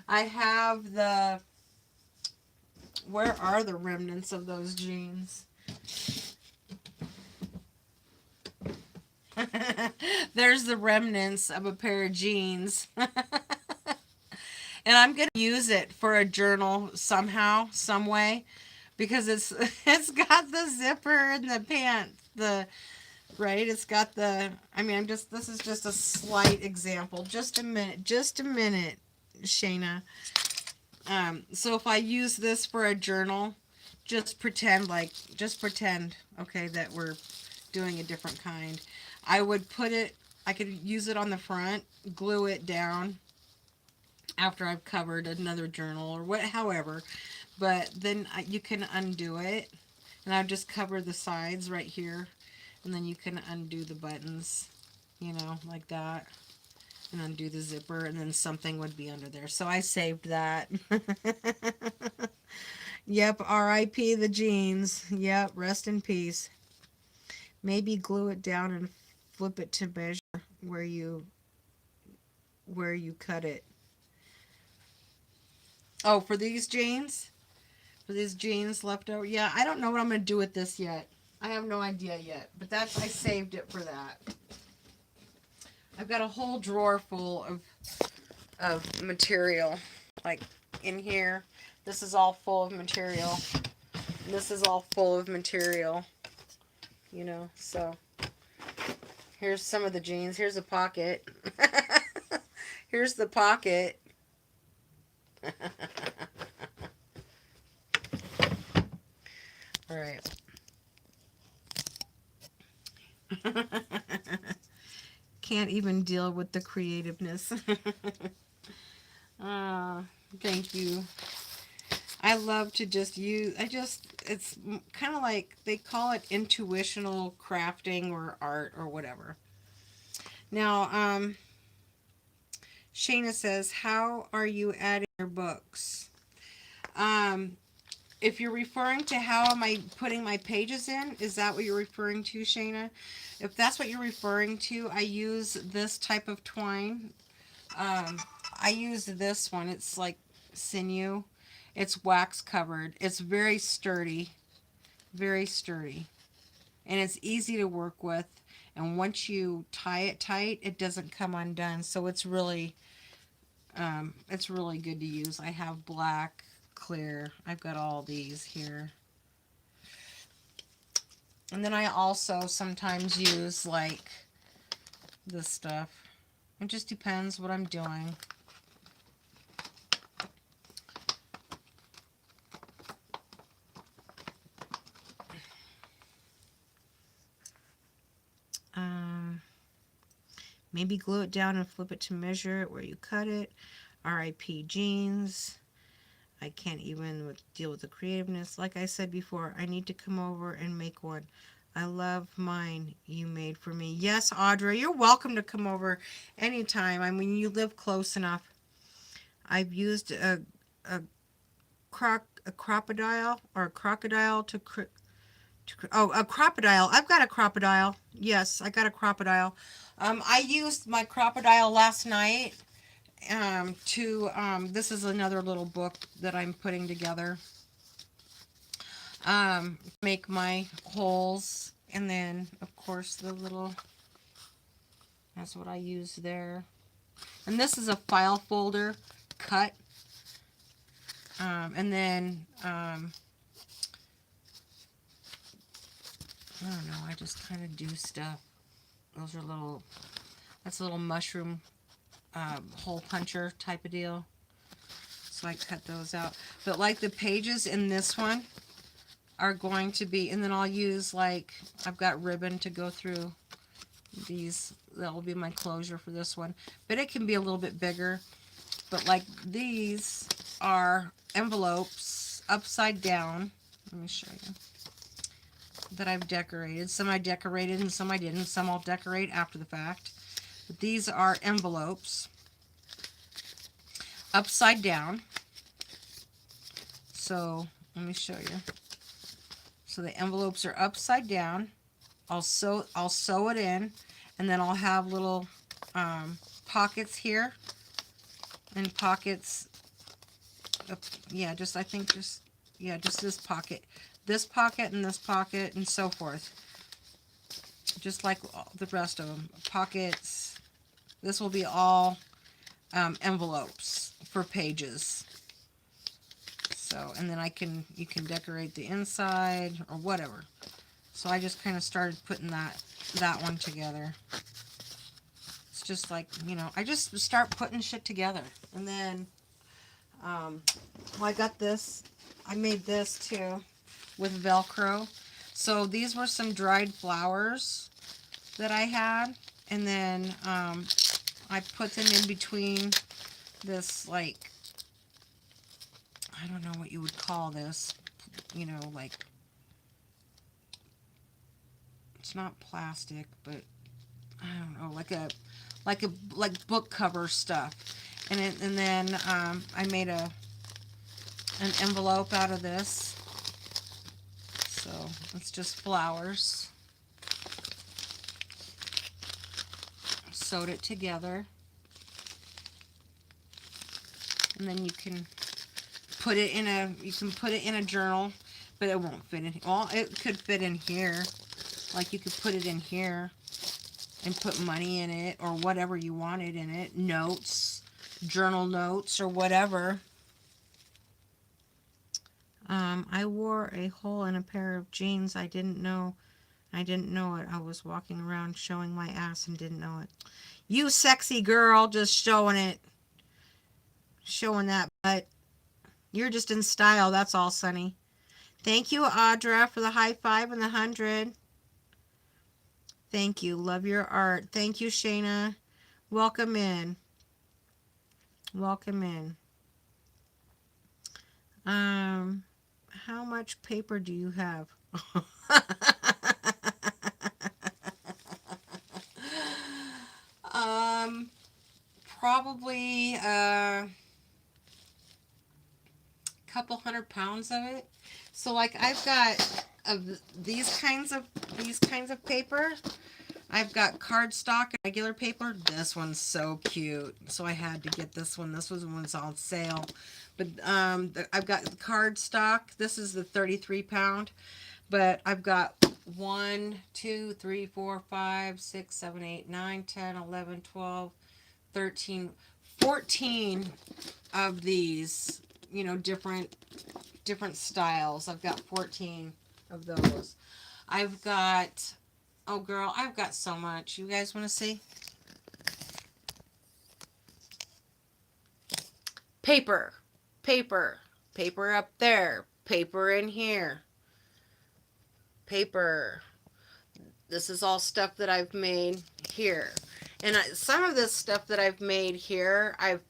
I have the... Where are the remnants of those jeans? There's the remnants of a pair of jeans. And I'm going to use it for a journal somehow, some way, because it's got the zipper and the pants, right? It's got the, I mean, this is just a slight example. Just a minute, Shayna. So if I use this for a journal, just pretend, okay, that we're doing a different kind. I could use it on the front, glue it down after I've covered another journal or however, but then you can undo it, and I've just covered the sides right here, and then you can undo the buttons, like that, and undo the zipper, and then something would be under there. So I saved that. Yep, R.I.P. the jeans. Yep, rest in peace. Maybe glue it down and flip it to measure where you cut it. Oh, for these jeans? For these jeans left over? Yeah, I don't know what I'm going to do with this yet. I have no idea yet. But I saved it for that. I've got a whole drawer full of material. Like in here. This is all full of material. This is all full of material. So here's some of the jeans. Here's a pocket. Here's the pocket. All right. Can't even deal with the creativeness. Thank you. I love to just use, it's kind of like, they call it intuitional crafting or art or whatever. Now, Shayna says, how are you adding your books? If you're referring to how am I putting my pages in, is that what you're referring to, Shayna? If that's what you're referring to, I use this type of twine. I use this one. It's like sinew. It's wax covered. It's very sturdy. Very sturdy. And it's easy to work with. And once you tie it tight, it doesn't come undone. So it's really good to use. I have black, clear. I've got all these here. And then I also sometimes use like this stuff. It just depends what I'm doing. Maybe glue it down and flip it to measure it where you cut it. R.I.P. jeans. I can't even deal with the creativeness. Like I said before, I need to come over and make one. I love mine you made for me. Yes, Audra, you're welcome to come over anytime. I mean, you live close enough. I've used a crocodile to a crocodile. I've got a crocodile. Yes, I got a crocodile. I used my crocodile last night this is another little book that I'm putting together. Make my holes, and then of course that's what I use there. And this is a file folder cut. And then I don't know, I just kind of do stuff. Those are little, that's a little mushroom hole puncher type of deal. So I cut those out. But like the pages in this one are going to be, and then I'll use like, I've got ribbon to go through these. That will be my closure for this one. But it can be a little bit bigger. But like these are envelopes upside down. Let me show you. That I've decorated. Some I decorated and some I didn't. Some I'll decorate after the fact. But these are envelopes upside down. So let me show you. So the envelopes are upside down. I'll sew it in, and then I'll have little pockets here and pockets. Yeah, just I think just this pocket. This pocket and this pocket and so forth. Just like the rest of them. Pockets. This will be all envelopes for pages. So, and then you can decorate the inside or whatever. So I just kind of started putting that one together. It's just like, you know, I just start putting shit together. And then, well, I got this. I made this too. With Velcro. So these were some dried flowers that I had, and then I put them in between this, like, I don't know what you would call this, you know, like, it's not plastic, but I don't know, like book cover stuff. And then I made an envelope out of this. So it's just flowers. Sewed it together. And then you can put it in a journal, but it won't fit in. Well, it could fit in here. Like you could put it in here and put money in it or whatever you wanted in it. Notes, journal notes or whatever. I wore a hole in a pair of jeans. I didn't know it. I was walking around showing my ass and didn't know it. You sexy girl, just showing it. Showing that butt. You're just in style, that's all, Sunny. Thank you, Audra, for the high five and the 100. Thank you. Love your art. Thank you, Shayna. Welcome in. Welcome in. How much paper do you have? Probably a couple 100 pounds of it. So like I've got these kinds of paper. I've got cardstock and regular paper. This one's so cute. So I had to get this one. This one's on sale. But I've got cardstock. This is the 33 pound. But I've got 1, 2, 3, 4, 5, 6, 7, 8, 9, 10, 11, 12, 13, 14 of these, you know, different styles. I've got 14 of those. I've got, oh girl, I've got so much. You guys want to see? Paper up there, paper in here, paper. This is all stuff that I've made here. And some of this stuff that I've made here, I've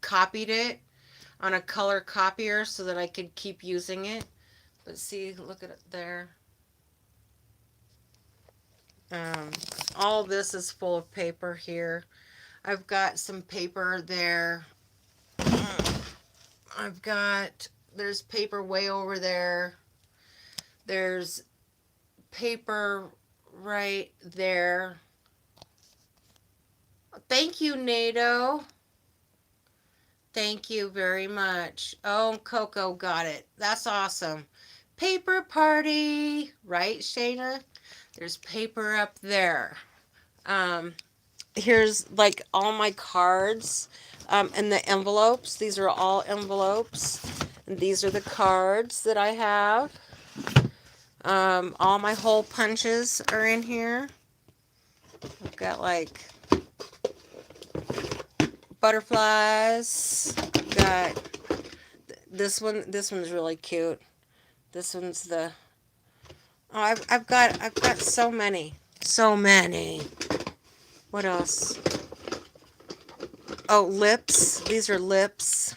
copied it on a color copier so that I could keep using it. But see, look at it there. All this is full of paper here. I've got some paper there. There's paper way over there. There's paper right there. Thank you, NATO. Thank you very much. Oh, Coco got it. That's awesome. Paper party. Right, Shayna? There's paper up there. Here's like all my cards and the envelopes. These are all envelopes. And these are the cards that I have. All my hole punches are in here. I've got like butterflies. Got this one. This one's really cute. This one's the. Oh, I've got so many. So many. What else? Oh, lips. These are lips.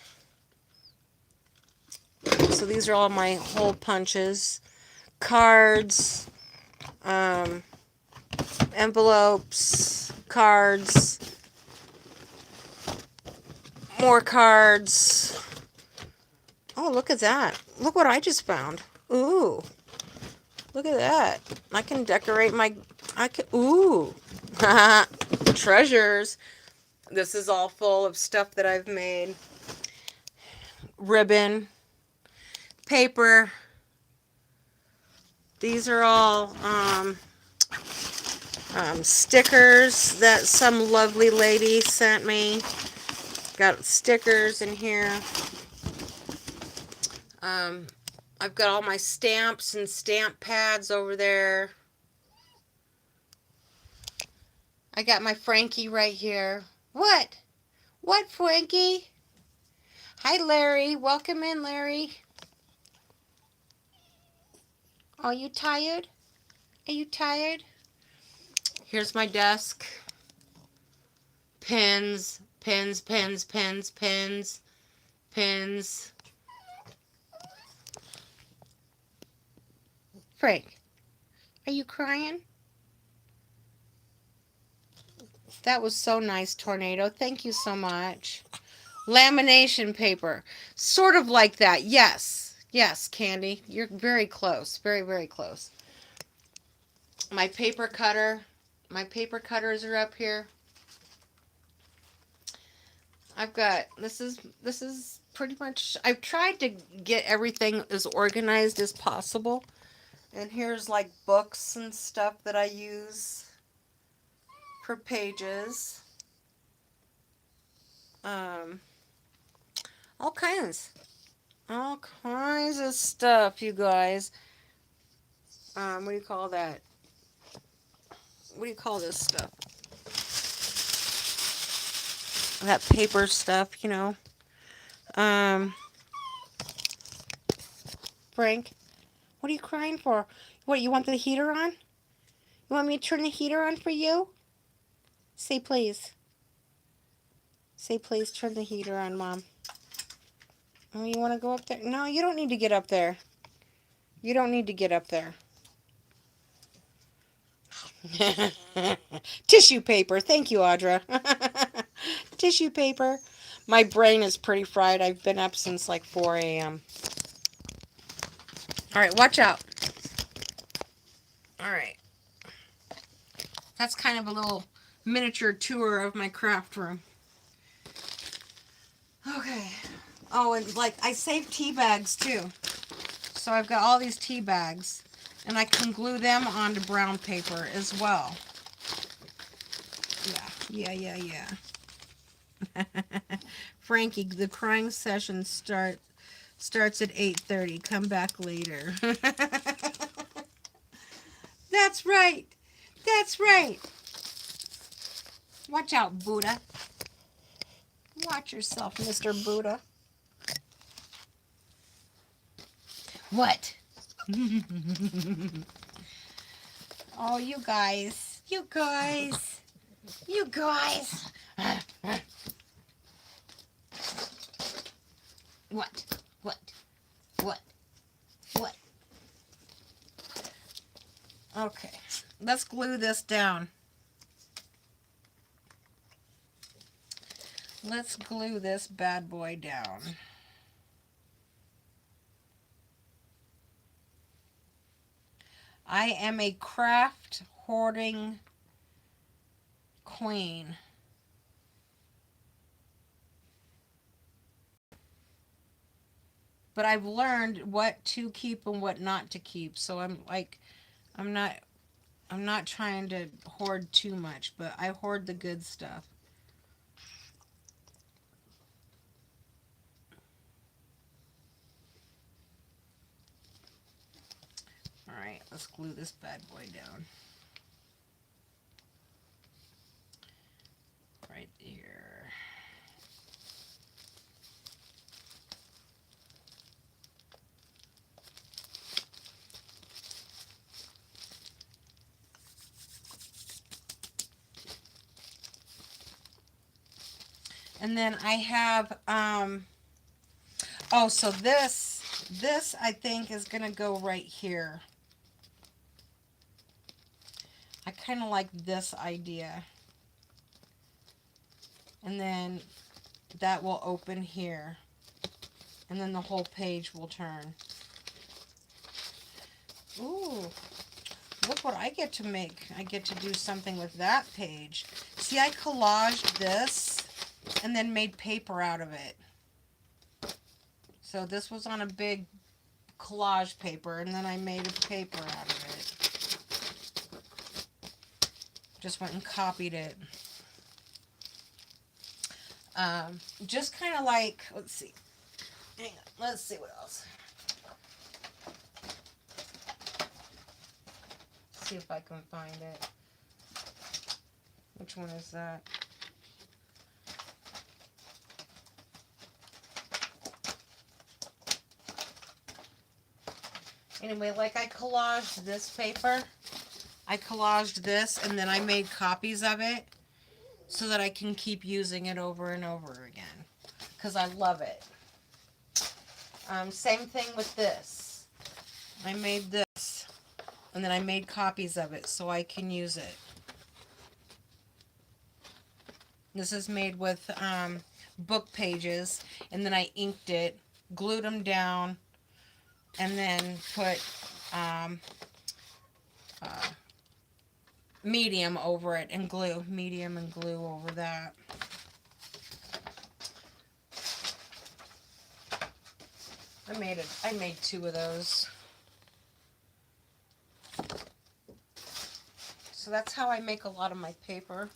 So these are all my hole punches. Cards. Envelopes. Cards. More cards. Oh, look at that. Look what I just found. Ooh. Look at that. I can decorate my... Ooh. Treasures. This is all full of stuff that I've made. Ribbon. Paper. These are all stickers that some lovely lady sent me. Got stickers in here. I've got all my stamps and stamp pads over there. I got my Frankie right here. What? What, Frankie? Hi, Larry. Welcome in, Larry. Are you tired? Are you tired? Here's my desk. Pens, pens, pens, pens, pens, pens. Frank, are you crying? That was so nice, Tornado. Thank you so much. Lamination paper. Sort of like that. Yes. Yes, Candy. You're very close. Very, very close. My paper cutter. My paper cutters are up here. I've got, this is pretty much, I've tried to get everything as organized as possible. And here's like books and stuff that I use for pages. All kinds of stuff, you guys. What do you call that? What do you call this stuff? That paper stuff, you know. Frank, what are you crying for? What, you want the heater on? You want me to turn the heater on for you? Say please. Say please, turn the heater on, Mom. Oh, you want to go up there? No, you don't need to get up there. You don't need to get up there. Tissue paper. Thank you, Audra. Tissue paper. My brain is pretty fried. I've been up since like 4 a.m. All right, watch out. All right. That's kind of a little miniature tour of my craft room. Okay. Oh, and like I saved tea bags too. So I've got all these tea bags. And I can glue them onto brown paper as well. Yeah. Frankie, the crying session starts at 8:30. Come back later. That's right. That's right. Watch out, Buddha. Watch yourself, Mr. Buddha. What? Oh, you guys. You guys. You guys. What? What? What? What? Okay. Let's glue this down. Let's glue this bad boy down. I am a craft hoarding queen. But I've learned what to keep and what not to keep. So I'm not trying to hoard too much, but I hoard the good stuff. All Alright, let's glue this bad boy down. Right here. And then I have, oh, so this I think is going to go right here. I kind of like this idea. And then that will open here. And then the whole page will turn. Ooh, look what I get to make. I get to do something with that page. See, I collaged this and then made paper out of it. So this was on a big collage paper, and then I made a paper out of it. Just went and copied it. Just kind of like, let's see. Hang on, let's see what else. See if I can find it. Which one is that? Anyway, like I collaged this paper. I collaged this and then I made copies of it so that I can keep using it over and over again. Because I love it. Same thing with this. I made this and then I made copies of it so I can use it. This is made with book pages, and then I inked it, glued them down, and then put medium over it and glue. Medium and glue over that. I made 2 of those. So that's how I make a lot of my paper.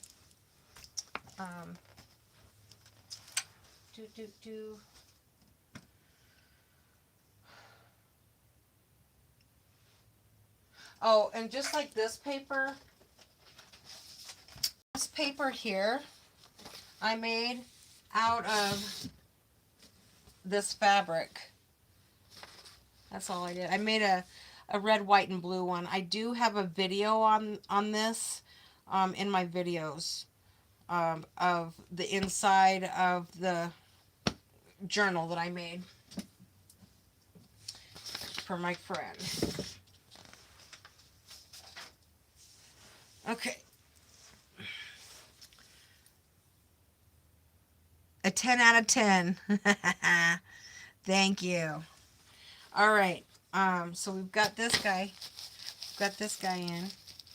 Oh, and just like this paper here, I made out of this fabric. That's all I did. I made a red, white, and blue one. I do have a video on this in my videos of the inside of the journal that I made for my friend. Okay. A 10 out of 10. Thank you. All right. So we've got this guy. In.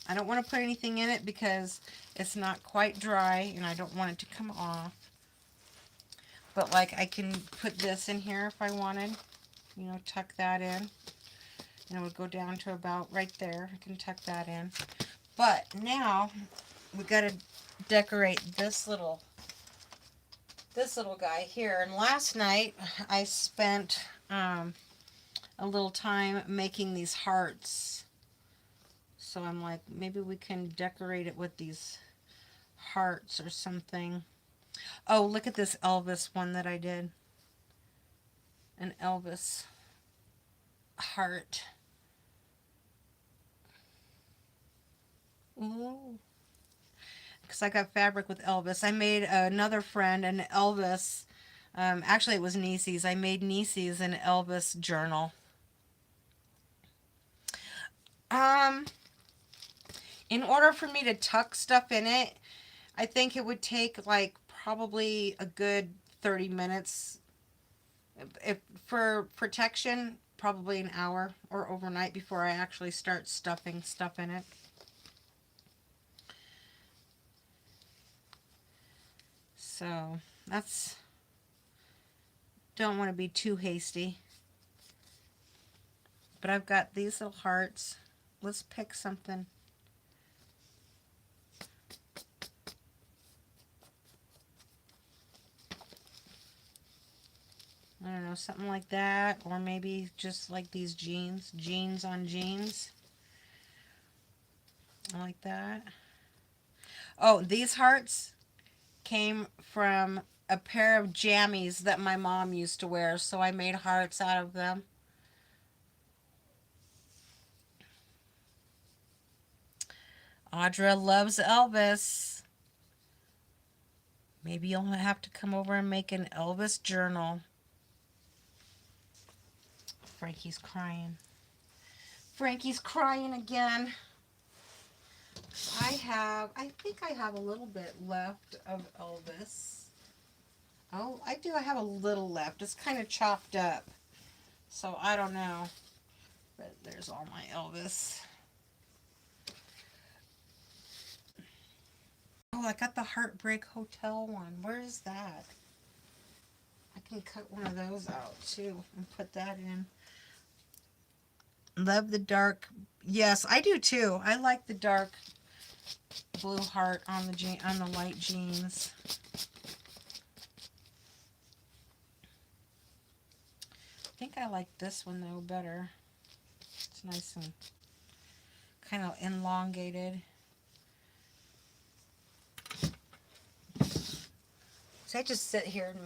I don't want to put anything in it because it's not quite dry and I don't want it to come off. But like I can put this in here if I wanted. You know, tuck that in. And it would go down to about right there. I can tuck that in. But now we got to decorate this little guy here. And last night I spent a little time making these hearts. So I'm like, maybe we can decorate it with these hearts or something. Oh, look at this Elvis one that I did. An Elvis heart. Ooh. Because I got fabric with Elvis. I made another friend an Elvis. Actually, it was Niecy's. I made Niecy's an Elvis journal. In order for me to tuck stuff in it, I think it would take like probably a good 30 minutes. If for protection, probably an hour or overnight before I actually start stuffing stuff in it. So that's, don't want to be too hasty. But I've got these little hearts. Let's pick something. I don't know, something like that. Or maybe just like these jeans. Jeans on jeans. like that. Oh, these hearts came from a pair of jammies that my mom used to wear, so I made hearts out of them. Audra loves Elvis. Maybe you'll have to come over and make an Elvis journal. Frankie's crying. Frankie's crying again. I think I have a little bit left of Elvis. Oh, I do. I have a little left. It's kind of chopped up. So I don't know. But there's all my Elvis. Oh, I got the Heartbreak Hotel one. Where is that? I can cut one of those out too and put that in. Love the dark. Yes, I do too. I like the dark blue heart on the light jeans. I think I like this one though better. It's nice and kind of elongated. So I just sit here and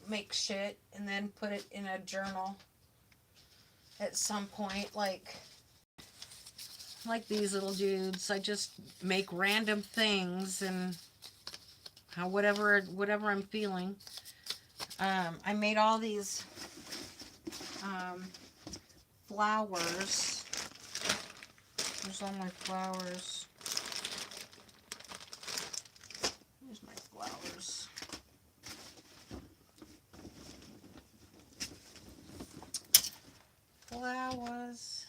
make shit and then put it in a journal at some point, like these little dudes. I just make random things and whatever I'm feeling. I made all these flowers. There's all my flowers. Here's my flowers. Flowers.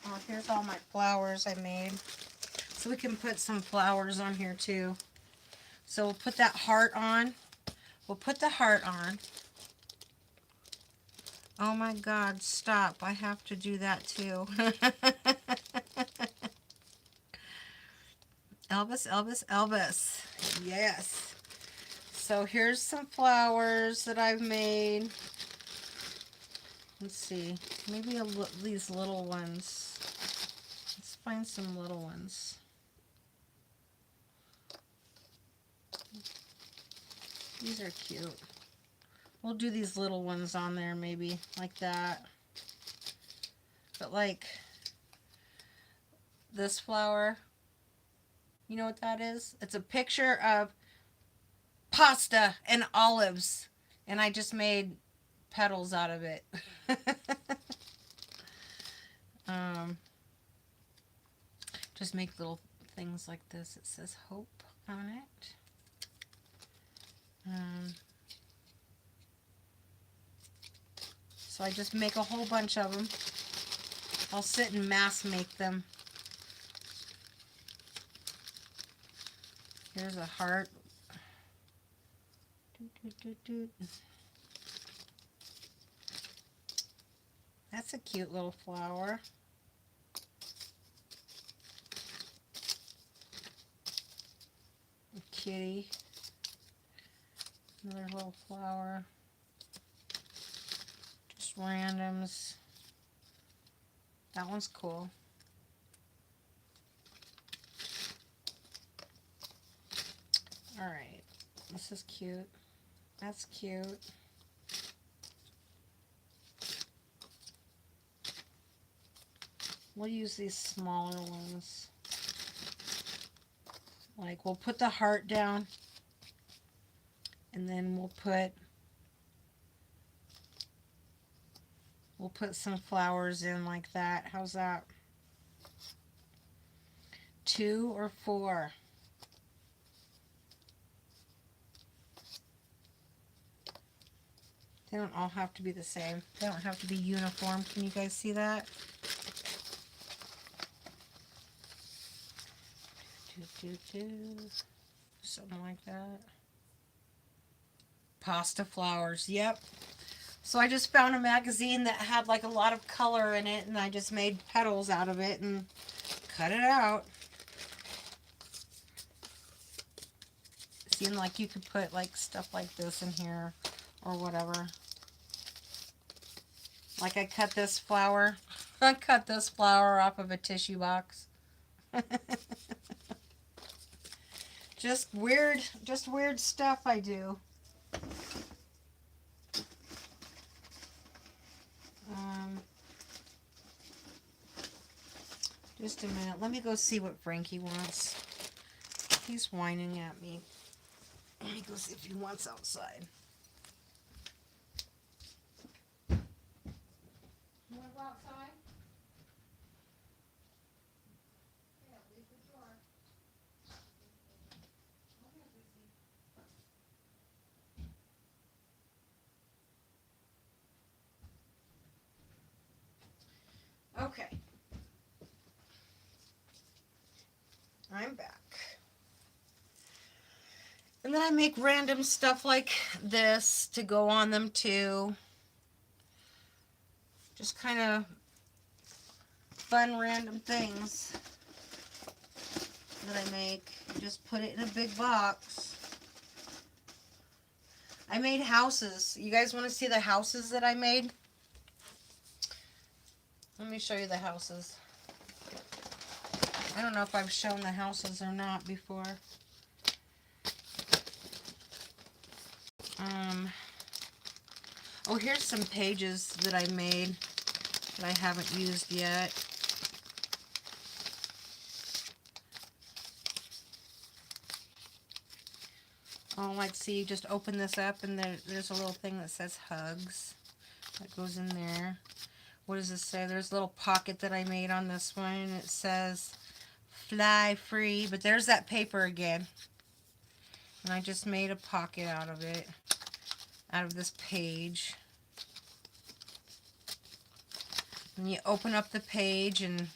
Oh, here's all my flowers I made. So we can put some flowers on here too. So we'll put that heart on. We'll put the heart on. Oh my God, stop. I have to do that too. Elvis, Elvis, Elvis. Yes. So here's some flowers that I've made. Let's see. Maybe these little ones. Let's find some little ones. These are cute. We'll do these little ones on there maybe, like that. But like this flower, you know what that is? It's a picture of pasta and olives, and I just made petals out of it. Just make little things like this. It says hope on it. So I just make a whole bunch of them. I'll sit and mass make them. Here's a heart. That's a cute little flower. A kitty. Another little flower. Just randoms. That one's cool. Alright. This is cute. That's cute. We'll use these smaller ones. Like, we'll put the heart down. And then we'll put some flowers in like that. How's that? 2 or 4. They don't all have to be the same. They don't have to be uniform. Can you guys see that? Something like that. Pasta flowers. Yep. So I just found a magazine that had like a lot of color in it, and I just made petals out of it and cut it out. Seemed like you could put like stuff like this in here or whatever. Like I cut this flower I cut this flower off of a tissue box. Just weird stuff I do. Um, just a minute. Let me go see what Frankie wants. He's whining at me. Let me go see if he wants outside. You want to go outside? Yeah, leave the door. Okay. I'm back. And then I make random stuff like this to go on them too. Just kind of fun random things that I make. Just put it in a big box. I made houses. You guys want to see the houses that I made? Let me show you the houses. I don't know if I've shown the houses or not before. Oh, here's some pages that I made that I haven't used yet. Oh, like, see, you just open this up and there's a little thing that says hugs. That goes in there. What does this say? There's a little pocket that I made on this one, and it says fly free, but there's that paper again. And I just made a pocket out of it, out of this page. And you open up the page and,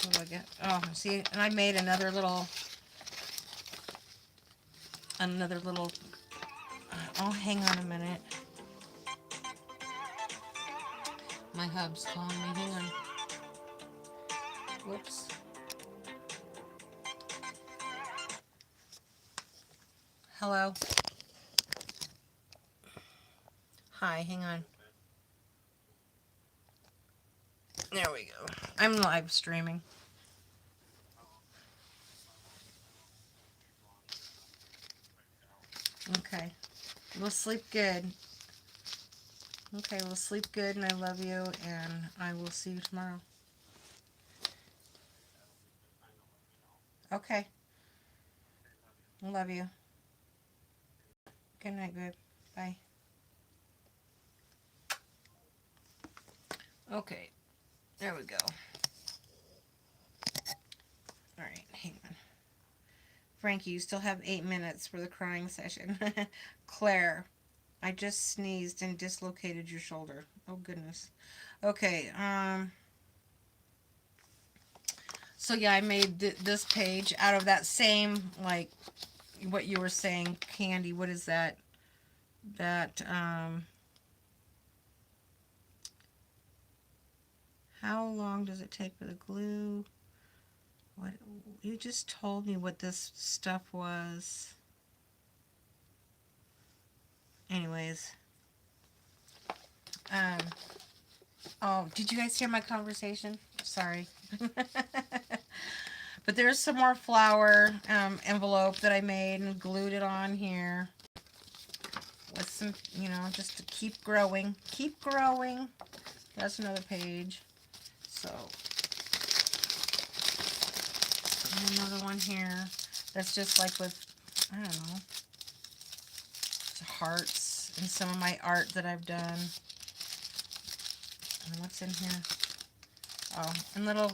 what do I get? Oh, see, and I made another little, oh, hang on a minute. My hub's calling me, hang on. Whoops. Hello? Hi, hang on. There we go. I'm live streaming. Okay. We'll sleep good. Okay, we'll sleep good, and I love you, and I will see you tomorrow. Okay. I love you. Good night, babe. Bye. Okay. There we go. Alright, hang on. Frankie, you still have 8 minutes for the crying session. Claire, I just sneezed and dislocated your shoulder. Oh, goodness. Okay, so yeah, I made this page out of that same, like, what you were saying, candy. What is that? How long does it take for the glue? What, you just told me what this stuff was. Anyways. Oh, did you guys hear my conversation? Sorry. But there's some more flour envelope that I made and glued it on here. With some, just to keep growing. Keep growing. That's another page. So, and another one here. That's just like with, I don't know, hearts and some of my art that I've done. And what's in here? Oh, and little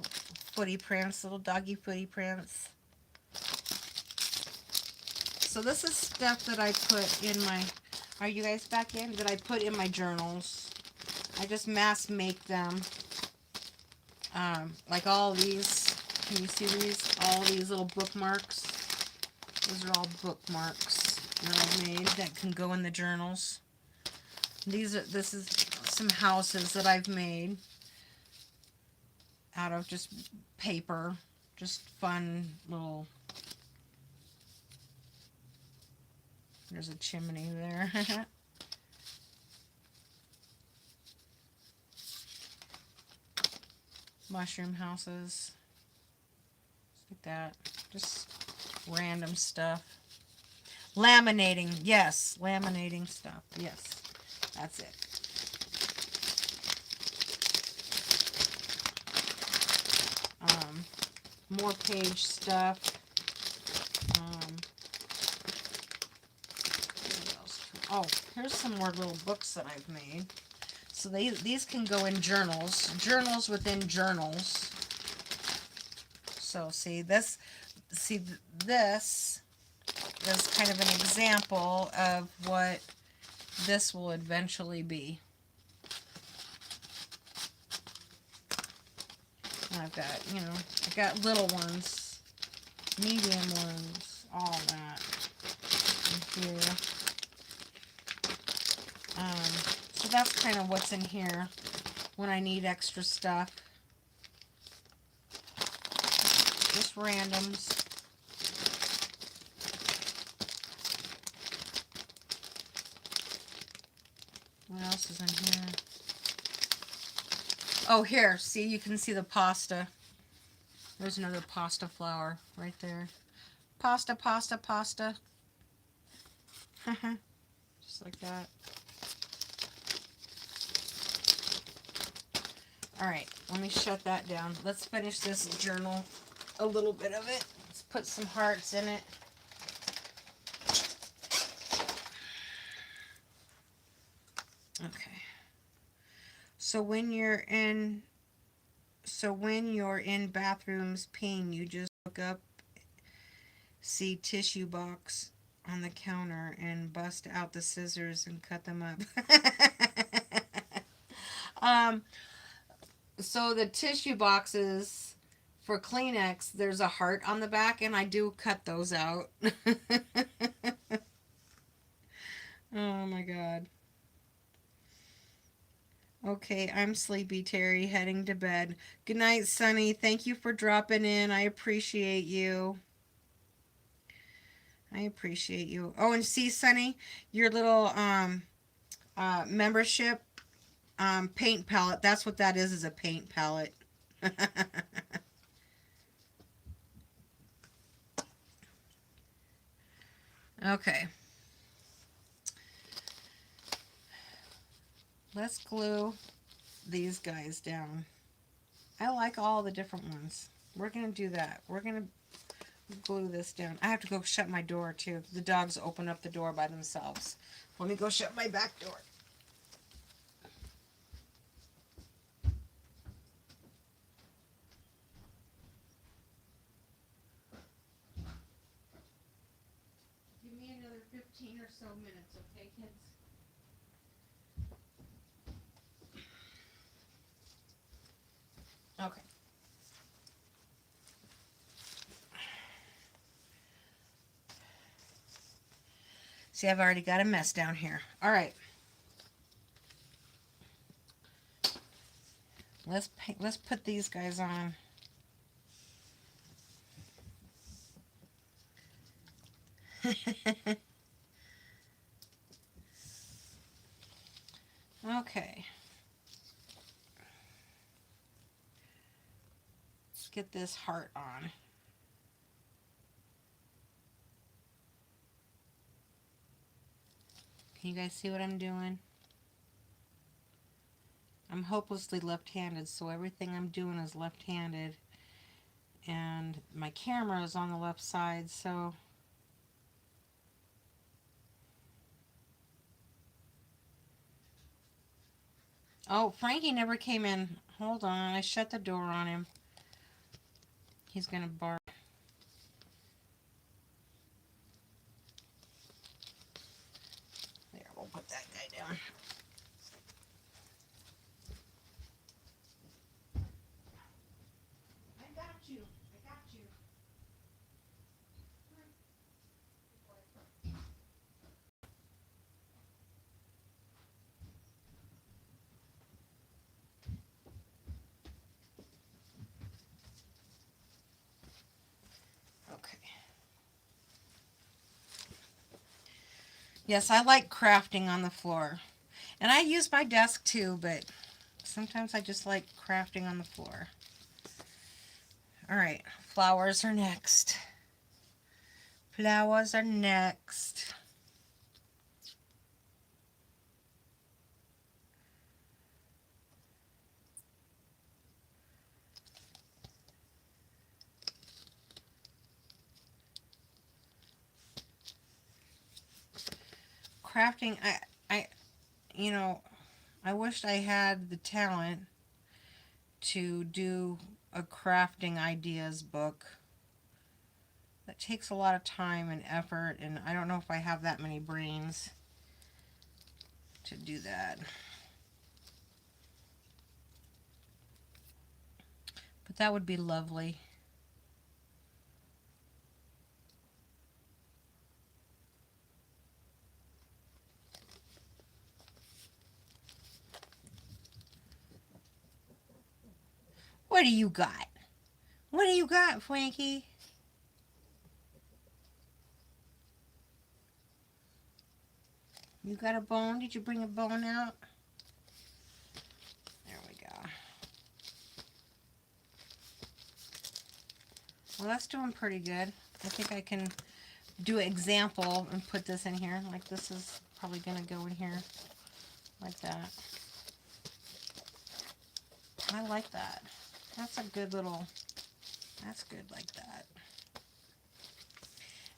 footy prints, little doggy footy prints. So this is stuff that I put in my, are you guys back in? That I put in my journals. I just mass make them. Like all these, can you see these? All these little bookmarks. Those are all bookmarks that I've made that can go in the journals. This is some houses that I've made out of just paper. Just fun little, there's a chimney there. mushroom houses. Like that. Just random stuff. Laminating. Yes. Laminating stuff. Yes. That's it. More page stuff. What else? Oh, here's some more little books that I've made. So these can go in journals. Journals within journals. So see this is kind of an example of what this will eventually be. And I've got, I've got little ones, medium ones, all that in here. So that's kind of what's in here when I need extra stuff. Just randoms. What else is in here? Oh, here. See, you can see the pasta. There's another pasta flower right there. Pasta, pasta, pasta. Just like that. Alright, let me shut that down. Let's finish this journal. A little bit of it. Let's put some hearts in it. Okay. So when you're in bathrooms peeing, you just look up, see tissue box on the counter, and bust out the scissors and cut them up. So the tissue boxes for Kleenex, there's a heart on the back, and I do cut those out. Oh my God. Okay, I'm sleepy, Terry, heading to bed. Good night, Sunny. Thank you for dropping in. I appreciate you. I appreciate you. Oh, and see, Sunny, your little membership paint palette. That's what that is a paint palette. Okay. Let's glue these guys down. I like all the different ones. We're going to do that. We're going to glue this down. I have to go shut my door too. The dogs open up the door by themselves. Let me go shut my back door. Give me another 15 or so minutes, okay, kids? Okay. See, I've already got a mess down here. All right. Let's put these guys on. Okay. Let's get this heart on. Can you guys see what I'm doing? I'm hopelessly left-handed, so everything I'm doing is left-handed. And my camera is on the left side, so... Oh, Frankie never came in. Hold on, I shut the door on him. He's gonna bark. There, we'll put that guy down. I got you. I got you. Okay. Yes, I like crafting on the floor. And I use my desk too, but sometimes I just like crafting on the floor. All right, flowers are next. Flowers are next. Crafting, you know, I wished I had the talent to do a crafting ideas book. That takes a lot of time and effort, and I don't know if I have that many brains to do that. But that would be lovely. What do you got? What do you got, Frankie? You got a bone? Did you bring a bone out? There we go. Well, that's doing pretty good. I think I can do an example and put this in here. Like this is probably going to go in here like that. I like that. That's a good little, that's good like that.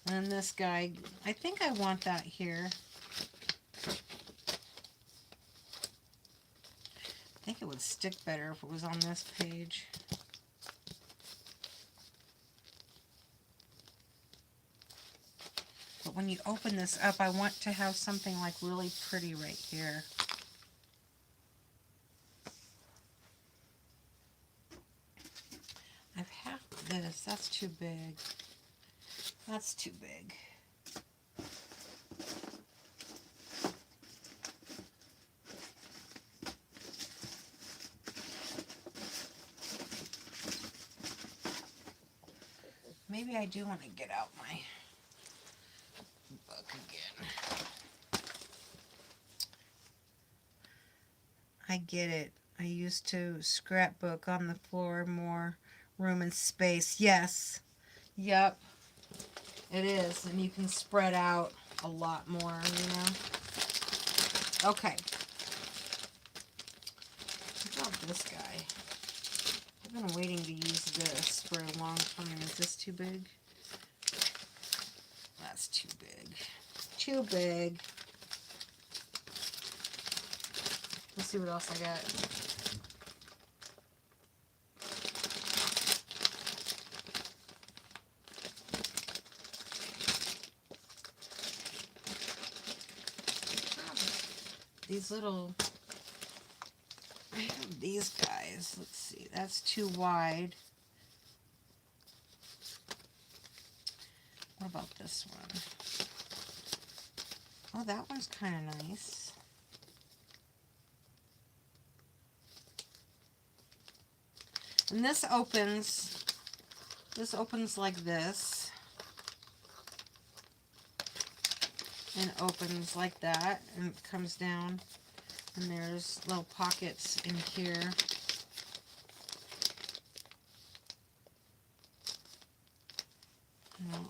And then this guy, I think I want that here. I think it would stick better if it was on this page. But when you open this up, I want to have something like really pretty right here. I've half this. That's too big. That's too big. Maybe I do want to get out my book again. I get it. I used to scrapbook on the floor, more room and space. Yes. Yep. It is. And you can spread out a lot more, you know. Okay. What about this guy? I've been waiting to use this for a long time. Is this too big? That's too big. Too big. Let's see what else I got. These little, I have these guys. Let's see, that's too wide. What about this one? Oh, that one's kind of nice. And this opens like this. And opens like that, and it comes down, and there's little pockets in here.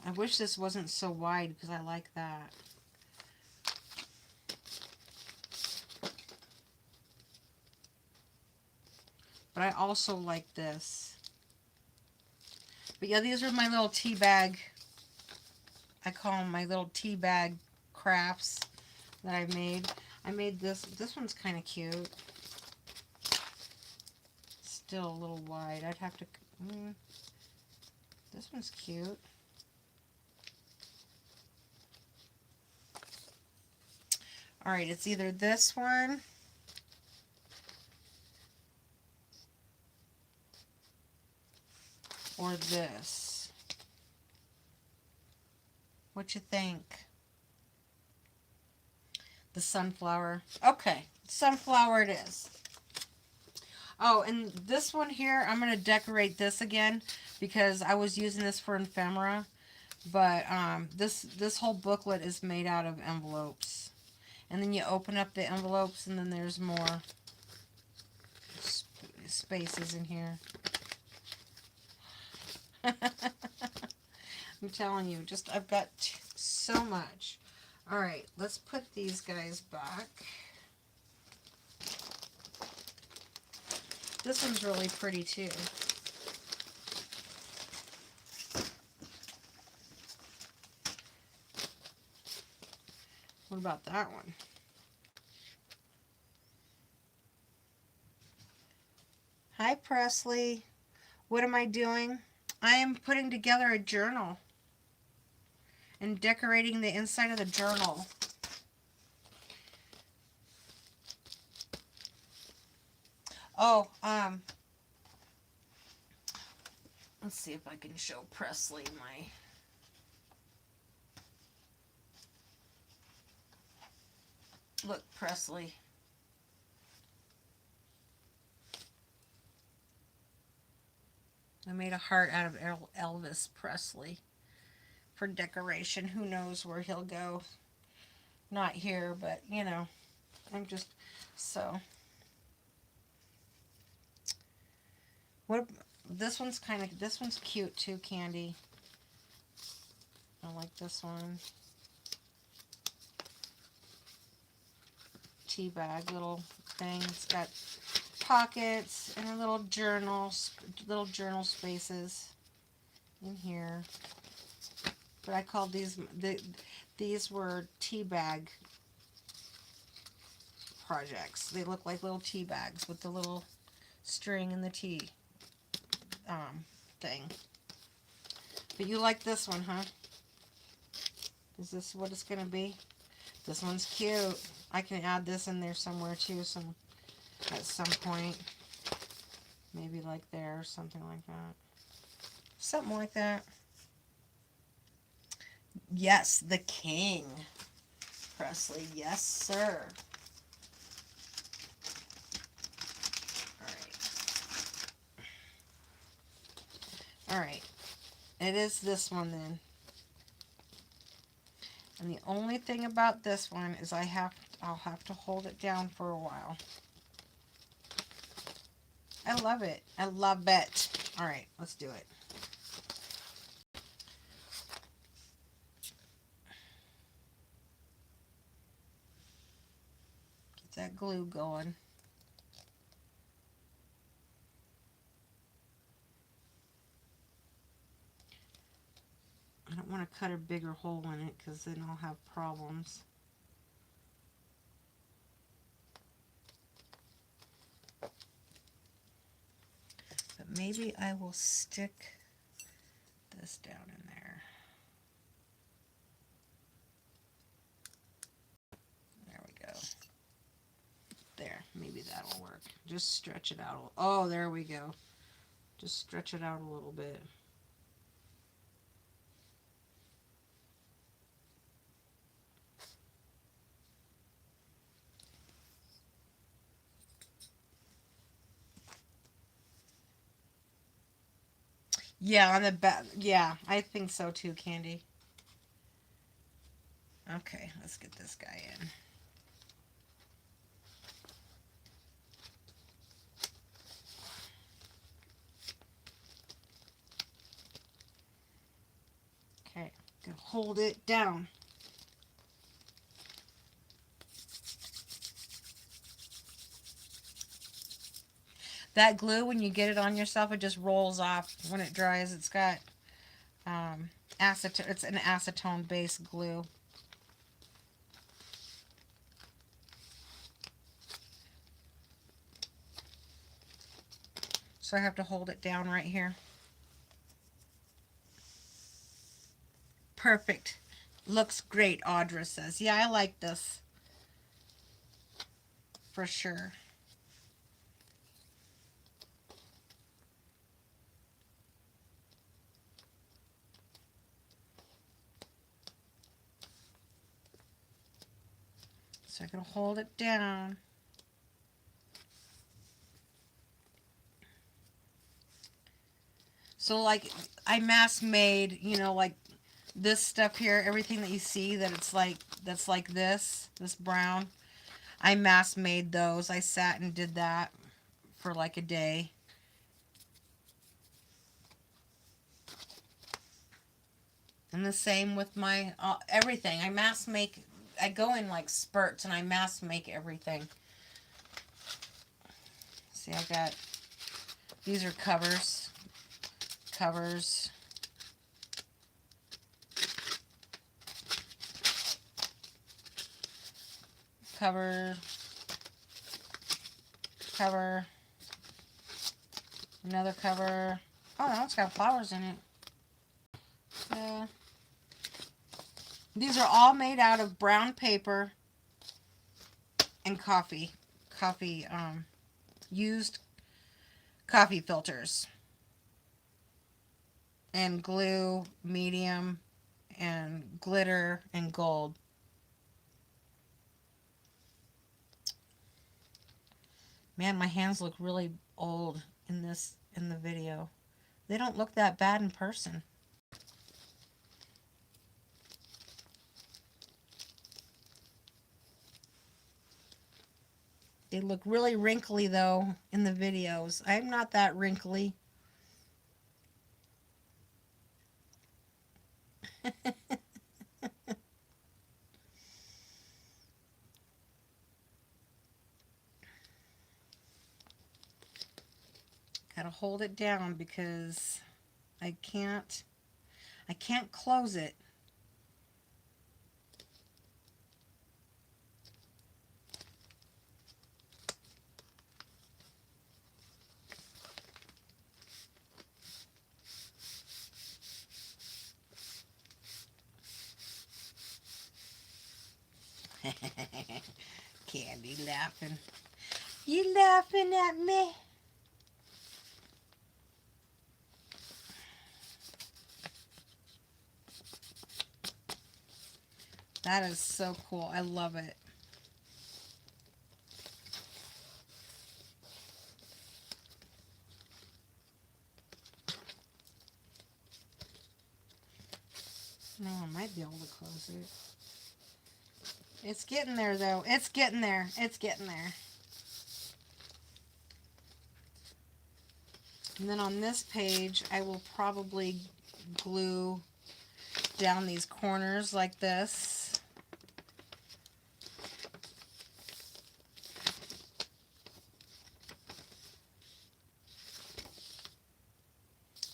I wish this wasn't so wide because I like that. But I also like this. But yeah, these are my little tea bag. I call them my little tea bag crafts that I made. I made this. This one's kind of cute. Still a little wide. I'd have to... this one's cute. Alright, it's either this one or this. What you think? The sunflower. Okay, sunflower it is. Oh, and this one here, I'm going to decorate this again because I was using this for ephemera. But this whole booklet is made out of envelopes. And then you open up the envelopes and then there's more spaces in here. I'm telling you, just I've got so much. All right, let's put these guys back. This one's really pretty too. What about that one? Hi, Presley. What am I doing? I am putting together a journal and decorating the inside of the journal. Oh, let's see if I can show Presley my... Look, Presley. I made a heart out of Elvis Presley for decoration. Who knows where he'll go? Not here, but, you know, I'm just... So... What? This one's cute too, Candy. I like this one. Tea bag little thing. It's got pockets and a little journal spaces in here. But I called these were tea bag projects. They look like little tea bags with the little string and the tea thing. But you like this one, huh? Is this what it's gonna be? This one's cute. I can add this in there somewhere too, at some point. Maybe like there or something like that. Something like that. Yes, the king. Presley, yes, sir. All right. It is this one then. And the only thing about this one is I'll have to hold it down for a while. I love it. I love it. All right, let's do it. Get that glue going. I don't want to cut a bigger hole in it because then I'll have problems. But maybe I will stick this down in there. There we go. There, maybe that'll work. Just stretch it out. Oh, there we go. Just stretch it out a little bit. Yeah, on the back. Yeah, I think so too, Candy. Okay, let's get this guy in. Okay, gonna hold it down. That glue, when you get it on yourself, it just rolls off when it dries. It's got acetone. It's an acetone-based glue. So I have to hold it down right here. Perfect. Looks great, Audra says. Yeah, I like this. For sure. So I can hold it down. So like I mass made, you know, like this stuff here, everything that you see that's like this brown. I mass made those. I sat and did that for like a day. And the same with my everything. I mass make. I go in like spurts and I mass make everything. See, I got, these are covers. Covers. Cover. Cover. Another cover. Oh, that one's got flowers in it. These are all made out of brown paper and used coffee filters. And glue, medium, and glitter, and gold. Man, my hands look really old in the video. They don't look that bad in person. They look really wrinkly though in the videos. I'm not that wrinkly. Gotta hold it down because I can't close it. Candy laughing. You laughing at me? That is so cool. I love it. No, I might be able to close it. It's getting there though. It's getting there. It's getting there. And then on this page, I will probably glue down these corners like this.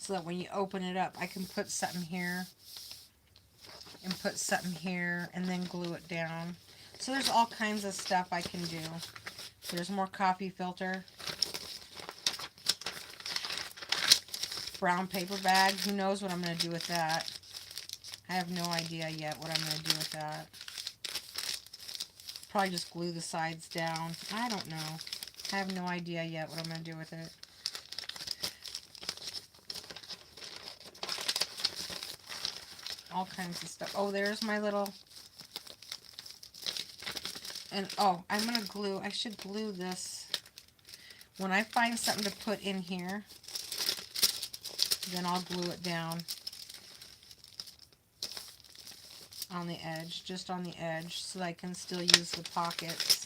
So that when you open it up, I can put something here and put something here and then glue it down. So there's all kinds of stuff I can do. There's more coffee filter. Brown paper bag. Who knows what I'm going to do with that? I have no idea yet what I'm going to do with that. Probably just glue the sides down. I don't know. I have no idea yet what I'm going to do with it. All kinds of stuff. Oh, there's my little... And, oh, I'm going to glue... I should glue this. When I find something to put in here, then I'll glue it down on the edge, just on the edge, so that I can still use the pockets.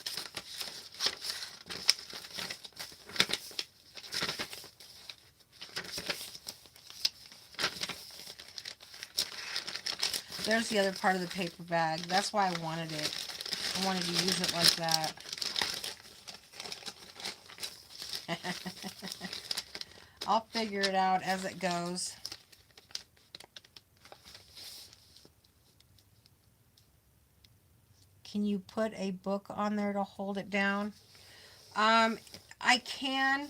There's the other part of the paper bag. That's why I wanted it. I wanted to use it like that. I'll figure it out as it goes. Can you put a book on there to hold it down? I can,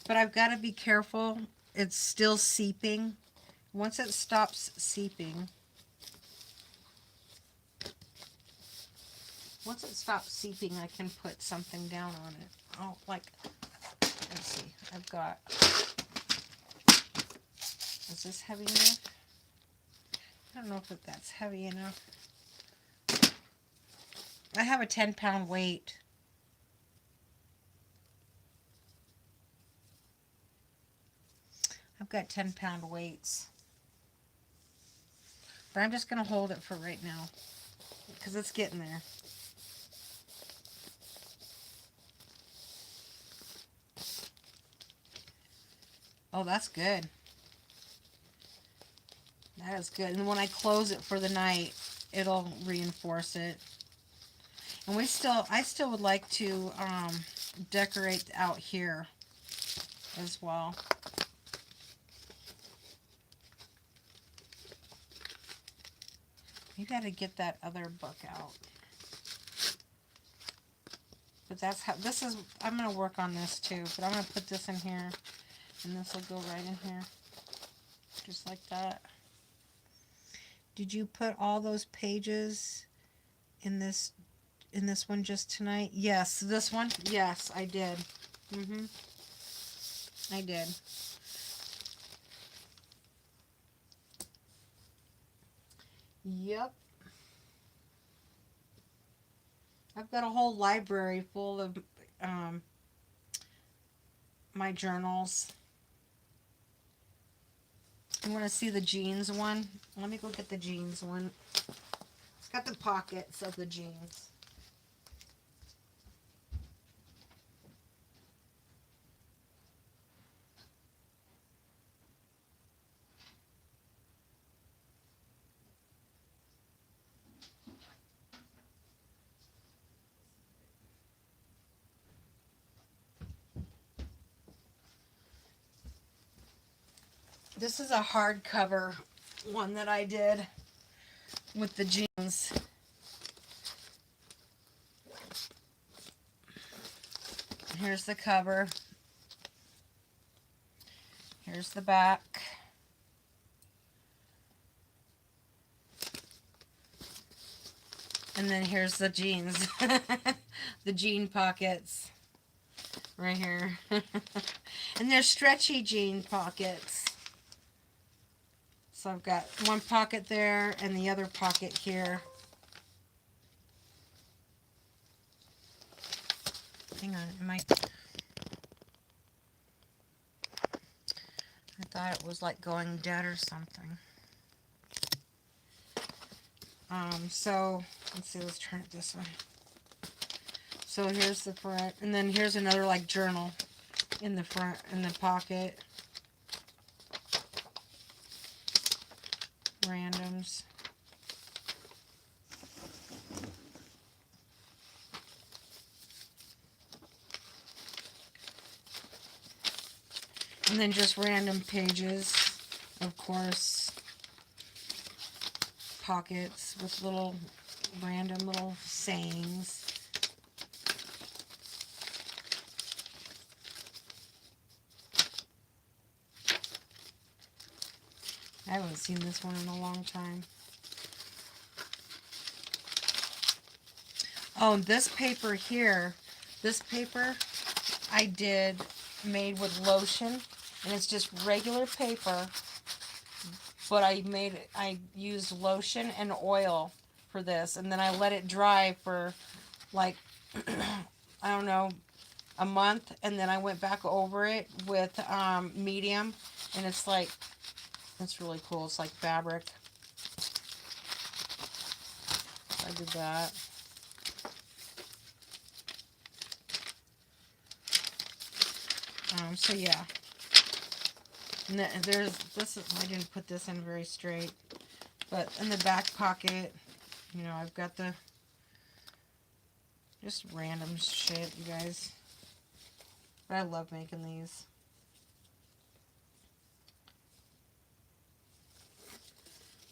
but I've got to be careful. It's still seeping. Once it stops seeping, I can put something down on it. Oh, like, let's see, I've got, is this heavy enough? I don't know if that's heavy enough. I have a 10-pound weight. I've got 10-pound weights. But I'm just going to hold it for right now, because it's getting there. Oh, that's good. That is good. And when I close it for the night, it'll reinforce it. And I still would like to decorate out here as well. You got to get that other book out. But that's how, this is, I'm going to work on this too. But I'm going to put this in here. And this will go right in here. Just like that. Did you put all those pages in this one just tonight? Yes, this one? Yes, I did. I did. Yep. I've got a whole library full of my journals. You want to see the jeans one? Let me go get the jeans one. It's got the pockets of the jeans. This is a hardcover one that I did with the jeans. Here's the cover. Here's the back. And then here's the jeans. The jean pockets. Right here. And they're stretchy jean pockets. So I've got one pocket there and the other pocket here. Hang on, I thought it was like going dead or something. So let's see, let's turn it this way. So here's the front, and then here's another like journal in the front, in the pocket. Randoms. And then just random pages, of course. Pockets with little random little sayings. I haven't seen this one in a long time. Oh, this paper here, this paper I made with lotion, and it's just regular paper, but I used lotion and oil for this, and then I let it dry for like, I don't know, a month, and then I went back over it with medium, and it's really cool. It's like fabric. So I did that. So yeah. And there's this. I didn't put this in very straight, but in the back pocket, you know, I've got the just random shit, you guys. But I love making these.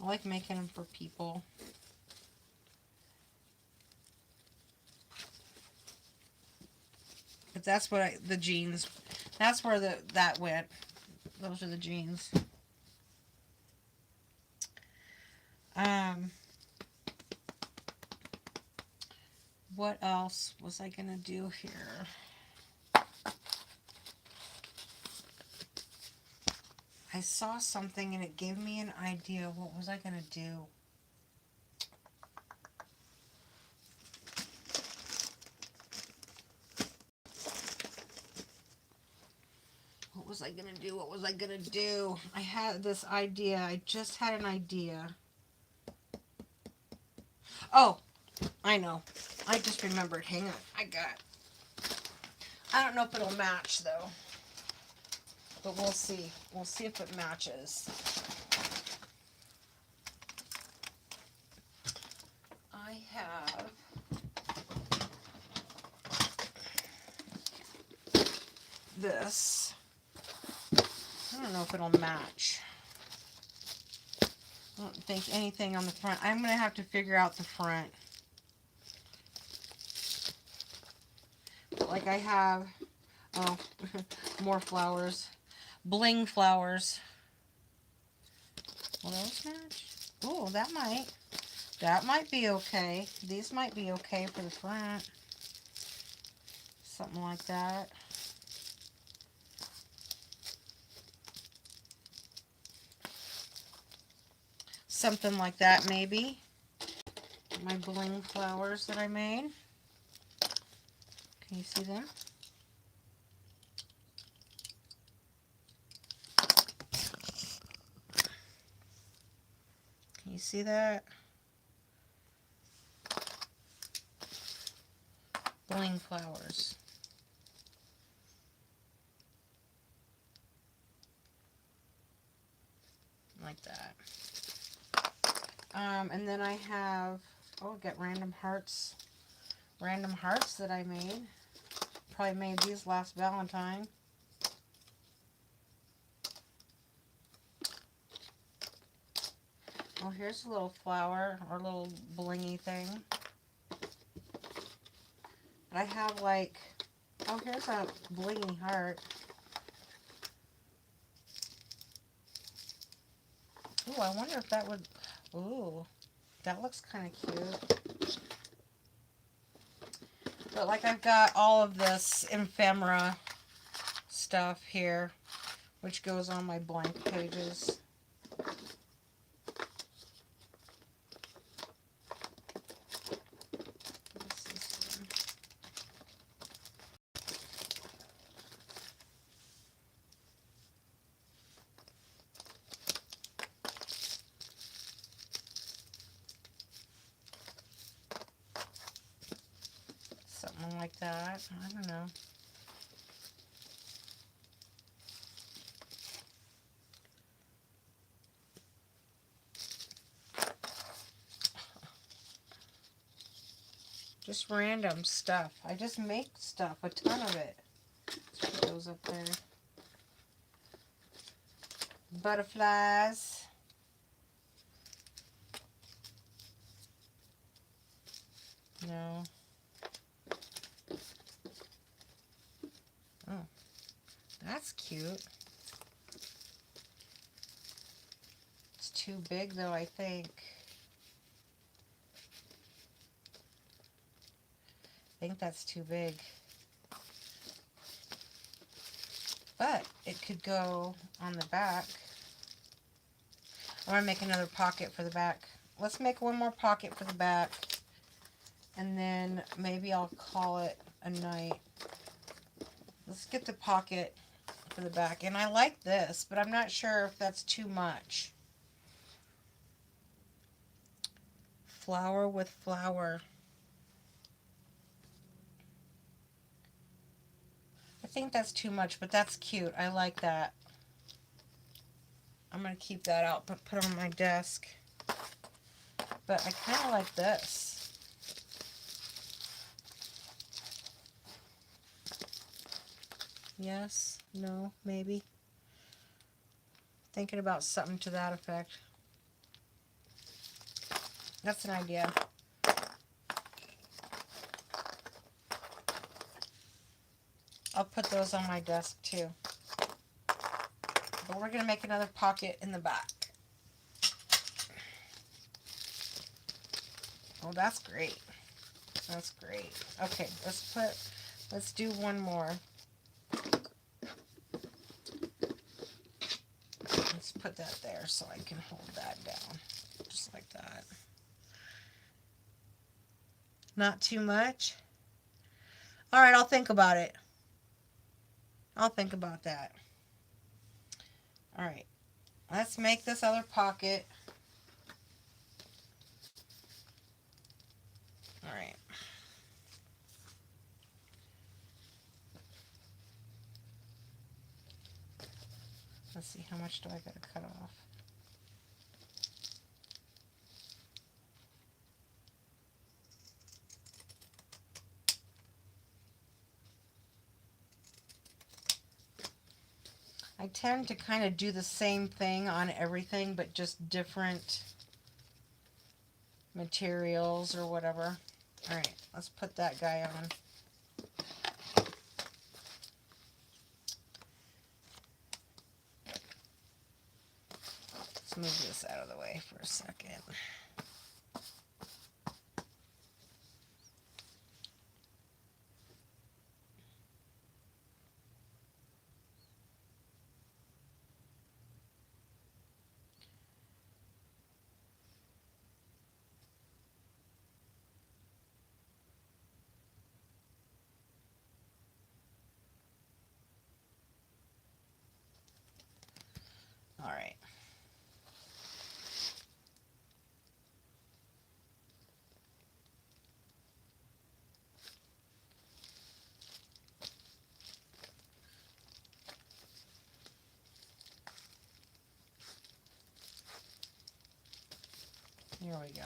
I like making them for people. But that's what the jeans. That's where that went. Those are the jeans. What else was I gonna do here? I saw something and it gave me an idea. What was I gonna do? What was I gonna do? What was I gonna do? I had this idea. I just had an idea. Oh, I know. I just remembered. Hang on. I don't know if it'll match though. But we'll see. We'll see if it matches. have this. I don't know if it'll match. I don't think anything on the front. I'm going to have to figure out the front. Like I have, oh, more flowers. Bling flowers. Will those match? Oh, that might. That might be okay. These might be okay for the front. Something like that. Something like that, maybe. My bling flowers that I made. Can you see them? Can you see that? Bling flowers. Like that. And then I have, oh, I got random hearts. Random hearts that I made. Probably made these last Valentine. Oh, here's a little flower or little blingy thing. I have like, oh, here's a blingy heart. Ooh, I wonder if that would, ooh, that looks kind of cute. But like I've got all of this ephemera stuff here, which goes on my blank pages. Something like that. I don't know. Just random stuff. I just make stuff, a ton of it. Let's put those up there. Butterflies. No. Oh, that's cute. It's too big though, I think. I think that's too big. But it could go on the back. I'm going to make another pocket for the back. Let's make one more pocket for the back. And then maybe I'll call it a night. Let's get the pocket for the back. And I like this, but I'm not sure if that's too much. Flower with flower. I think that's too much, but that's cute. I like that. I'm going to keep that out, but put it on my desk. But I kind of like this. Yes, no, maybe. Thinking about something to that effect. That's an idea. I'll put those on my desk too. But we're going to make another pocket in the back. Oh, that's great. That's great. Okay, let's do one more. Let's put that there so I can hold that down. Just like that. Not too much? All right, I'll think about it. I'll think about that. All right, let's make this other pocket. All right. Let's see, how much do I got to cut off? I tend to kind of do the same thing on everything, but just different materials or whatever. All right, let's put that guy on. Let's move this out of the way for a second. All right. Here we go.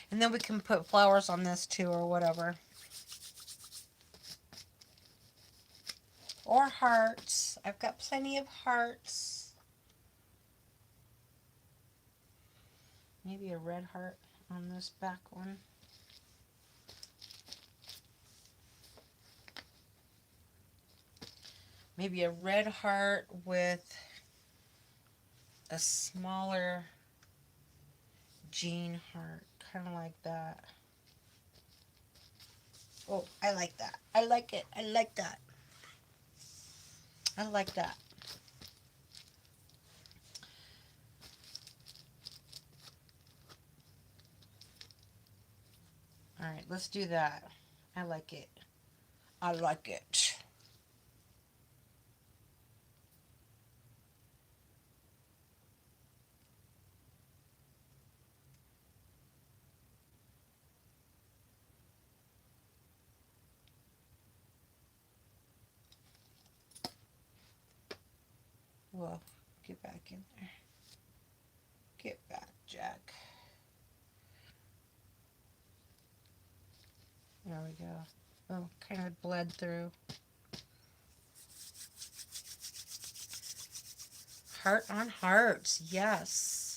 And then we can put flowers on this too or whatever. Or hearts. I've got plenty of hearts. Maybe a red heart on this back one. Maybe a red heart with a smaller Jean heart. Kind of like that. Oh, I like that. I like it. I like that. I like that. All right, let's do that. I like it. I like it. Well, get back in there. Get back, Jack. There we go. Oh, kind of bled through. Heart on hearts, yes.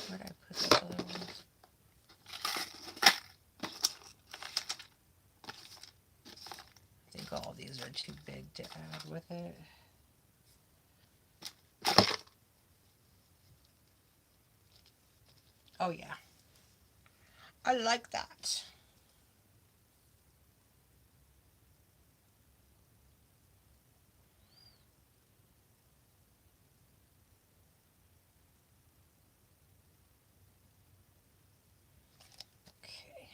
Where'd I put those other ones? I think all these are too big to add with it. Oh yeah. I like that. Okay.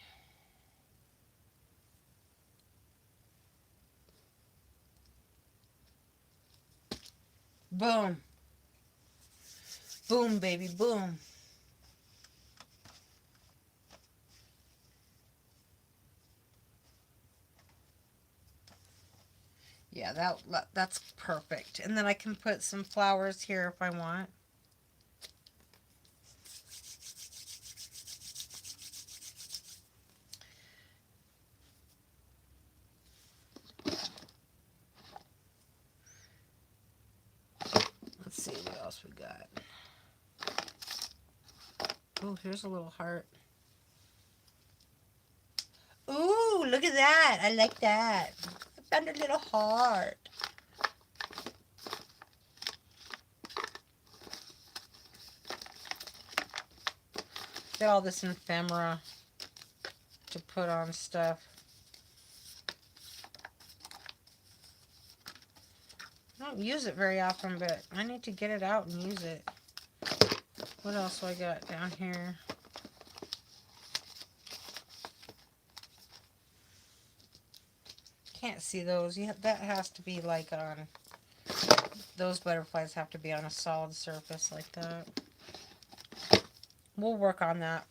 Boom. Boom, baby, boom. Yeah, that's perfect. And then I can put some flowers here if I want. Let's see what else we got. Oh, here's a little heart. Ooh, look at that. I like that. I found a little heart. Got all this ephemera to put on stuff. I don't use it very often, but I need to get it out and use it. What else do I got down here? Can't see those. Yeah, that has to be like on... Those butterflies have to be on a solid surface like that. We'll work on that.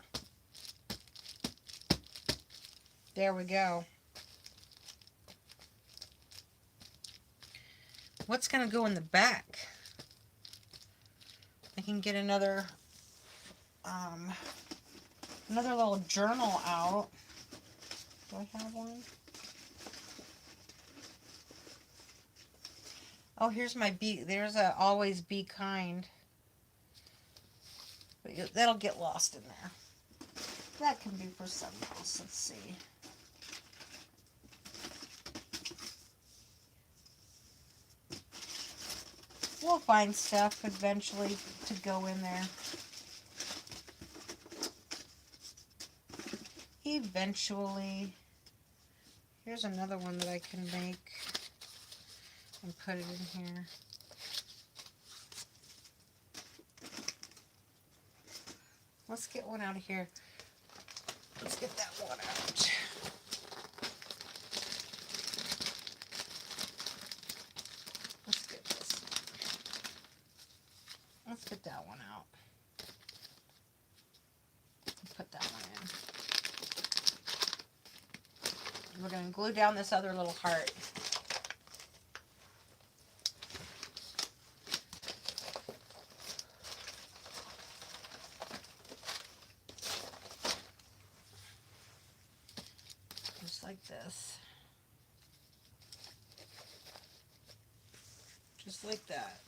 There we go. What's going to go in the back? can get another another little journal out. Do I have one? Oh, here's my be. There's a always be kind. But that'll get lost in there. That can be for something else. Let's see. We'll find stuff eventually to go in there. Eventually. Here's another one that I can make and put it in here. Let's get one out of here. Let's get that one out. Let's get this. Let's get that one out. Put that one in. We're going to glue down this other little heart. Just like this. Just like that.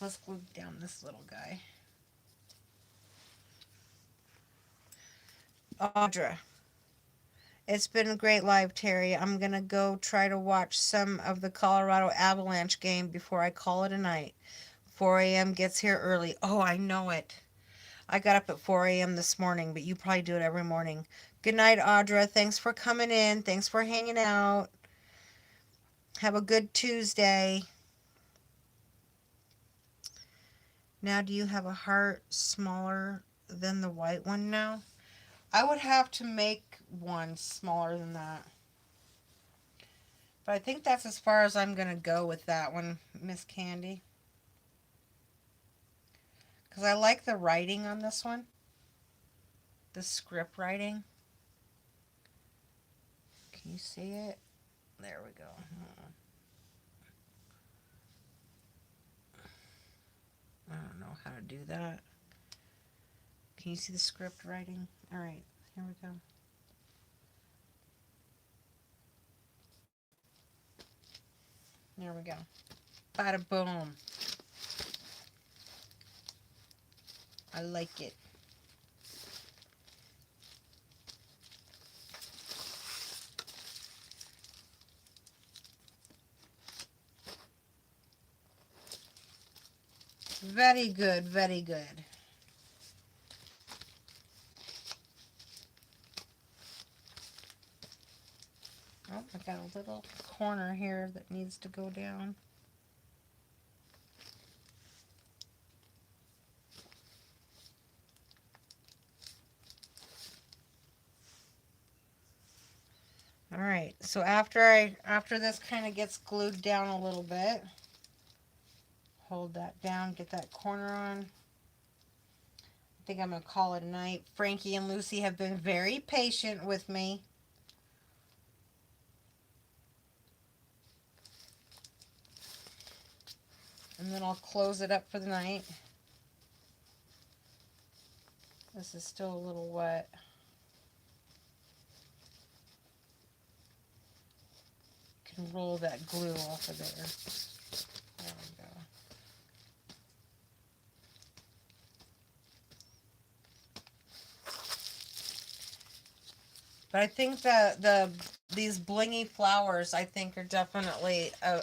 Let's glue down this little guy. Audra. It's been a great live, Terry. I'm going to go try to watch some of the Colorado Avalanche game before I call it a night. 4 a.m. gets here early. Oh, I know it. I got up at 4 a.m. this morning, but you probably do it every morning. Good night, Audra. Thanks for coming in. Thanks for hanging out. Have a good Tuesday. Now, do you have a heart smaller than the white one now? I would have to make one smaller than that. But I think that's as far as I'm going to go with that one, Miss Candy. Because I like the writing on this one. The script writing. Can you see it? There we go. I don't know how to do that. Can you see the script writing? All right, here we go. There we go. Bada boom. I like it. Very good, very good. Oh, I got a little corner here that needs to go down. All right, so after this kind of gets glued down a little bit, hold that down, get that corner on. I think I'm going to call it a night. Frankie and Lucy have been very patient with me. And then I'll close it up for the night. This is still a little wet. Can roll that glue off of there. There we go. But I think that these blingy flowers, I think, are definitely a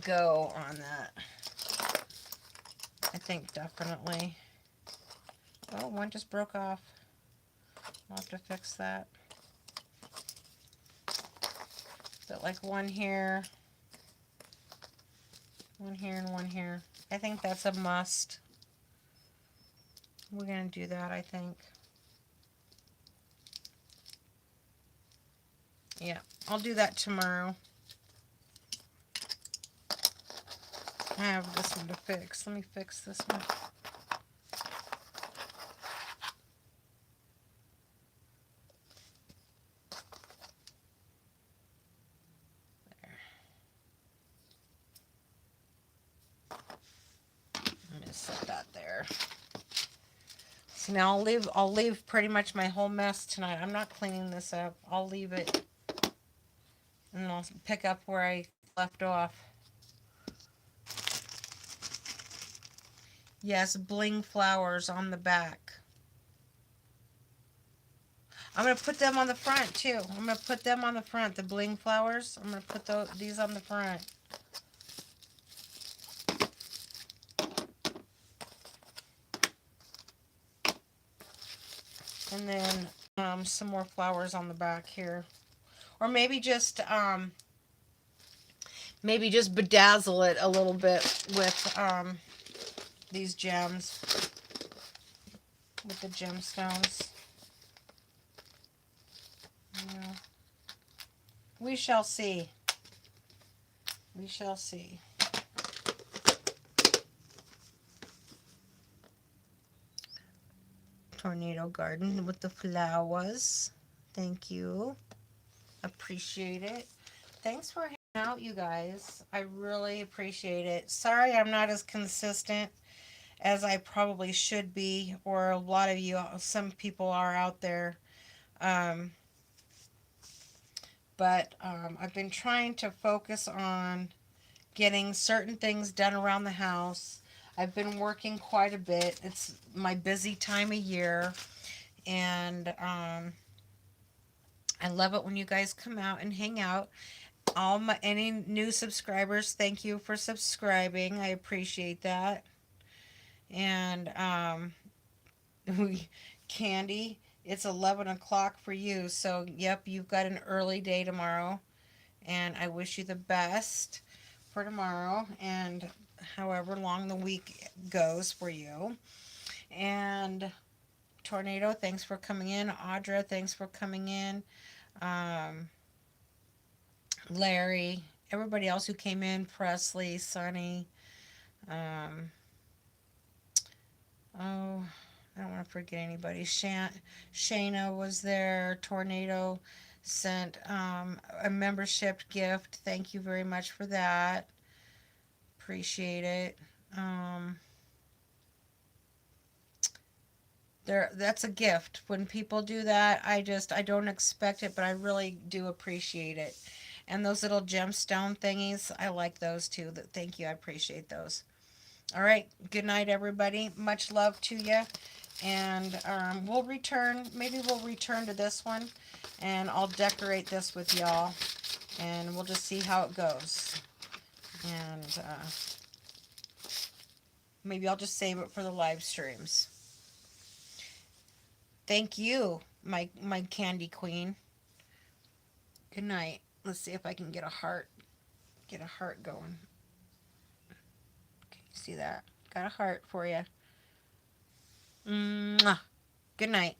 go on that. I think definitely. Oh, one just broke off. I'll have to fix that. But like one here, and one here. I think that's a must. We're going to do that, I think. Yeah, I'll do that tomorrow. I have this one to fix. Let me fix this one. There. set that there. So now I'll leave pretty much my whole mess tonight. I'm not cleaning this up. I'll leave it and I'll pick up where I left off. Yes, bling flowers on the back. I'm going to put them on the front too. I'm going to put them on the front. The bling flowers. I'm going to put these on the front. And then some more flowers on the back here. Or maybe just bedazzle it a little bit with these gems. With the gemstones. Yeah. We shall see. We shall see. Tornado garden with the flowers. Thank you. Appreciate it. Thanks for hanging out, you guys. I really appreciate it. Sorry I'm not as consistent as I probably should be, or a lot of you, some people are out there. But I've been trying to focus on getting certain things done around the house. I've been working quite a bit. It's my busy time of year. And I love it when you guys come out and hang out. Any new subscribers, thank you for subscribing. I appreciate that. And Candy, it's 11 o'clock for you. So, yep, you've got an early day tomorrow. And I wish you the best for tomorrow and however long the week goes for you. And Tornado, thanks for coming in. Audra, thanks for coming in. Larry, everybody else who came in, Presley, Sonny. Oh, I don't want to forget anybody. Shayna was there. Tornado sent a membership gift. Thank you very much for that. Appreciate it. That's a gift. When people do that, I don't expect it, but I really do appreciate it. And those little gemstone thingies, I like those too. Thank you. I appreciate those. All right. Good night, everybody. Much love to you. And maybe we'll return to this one, and I'll decorate this with y'all, and we'll just see how it goes. And maybe I'll just save it for the live streams. Thank you, my candy queen. Good night. Let's see if I can get a heart going. Okay, see that? Got a heart for you. Mwah. Good night.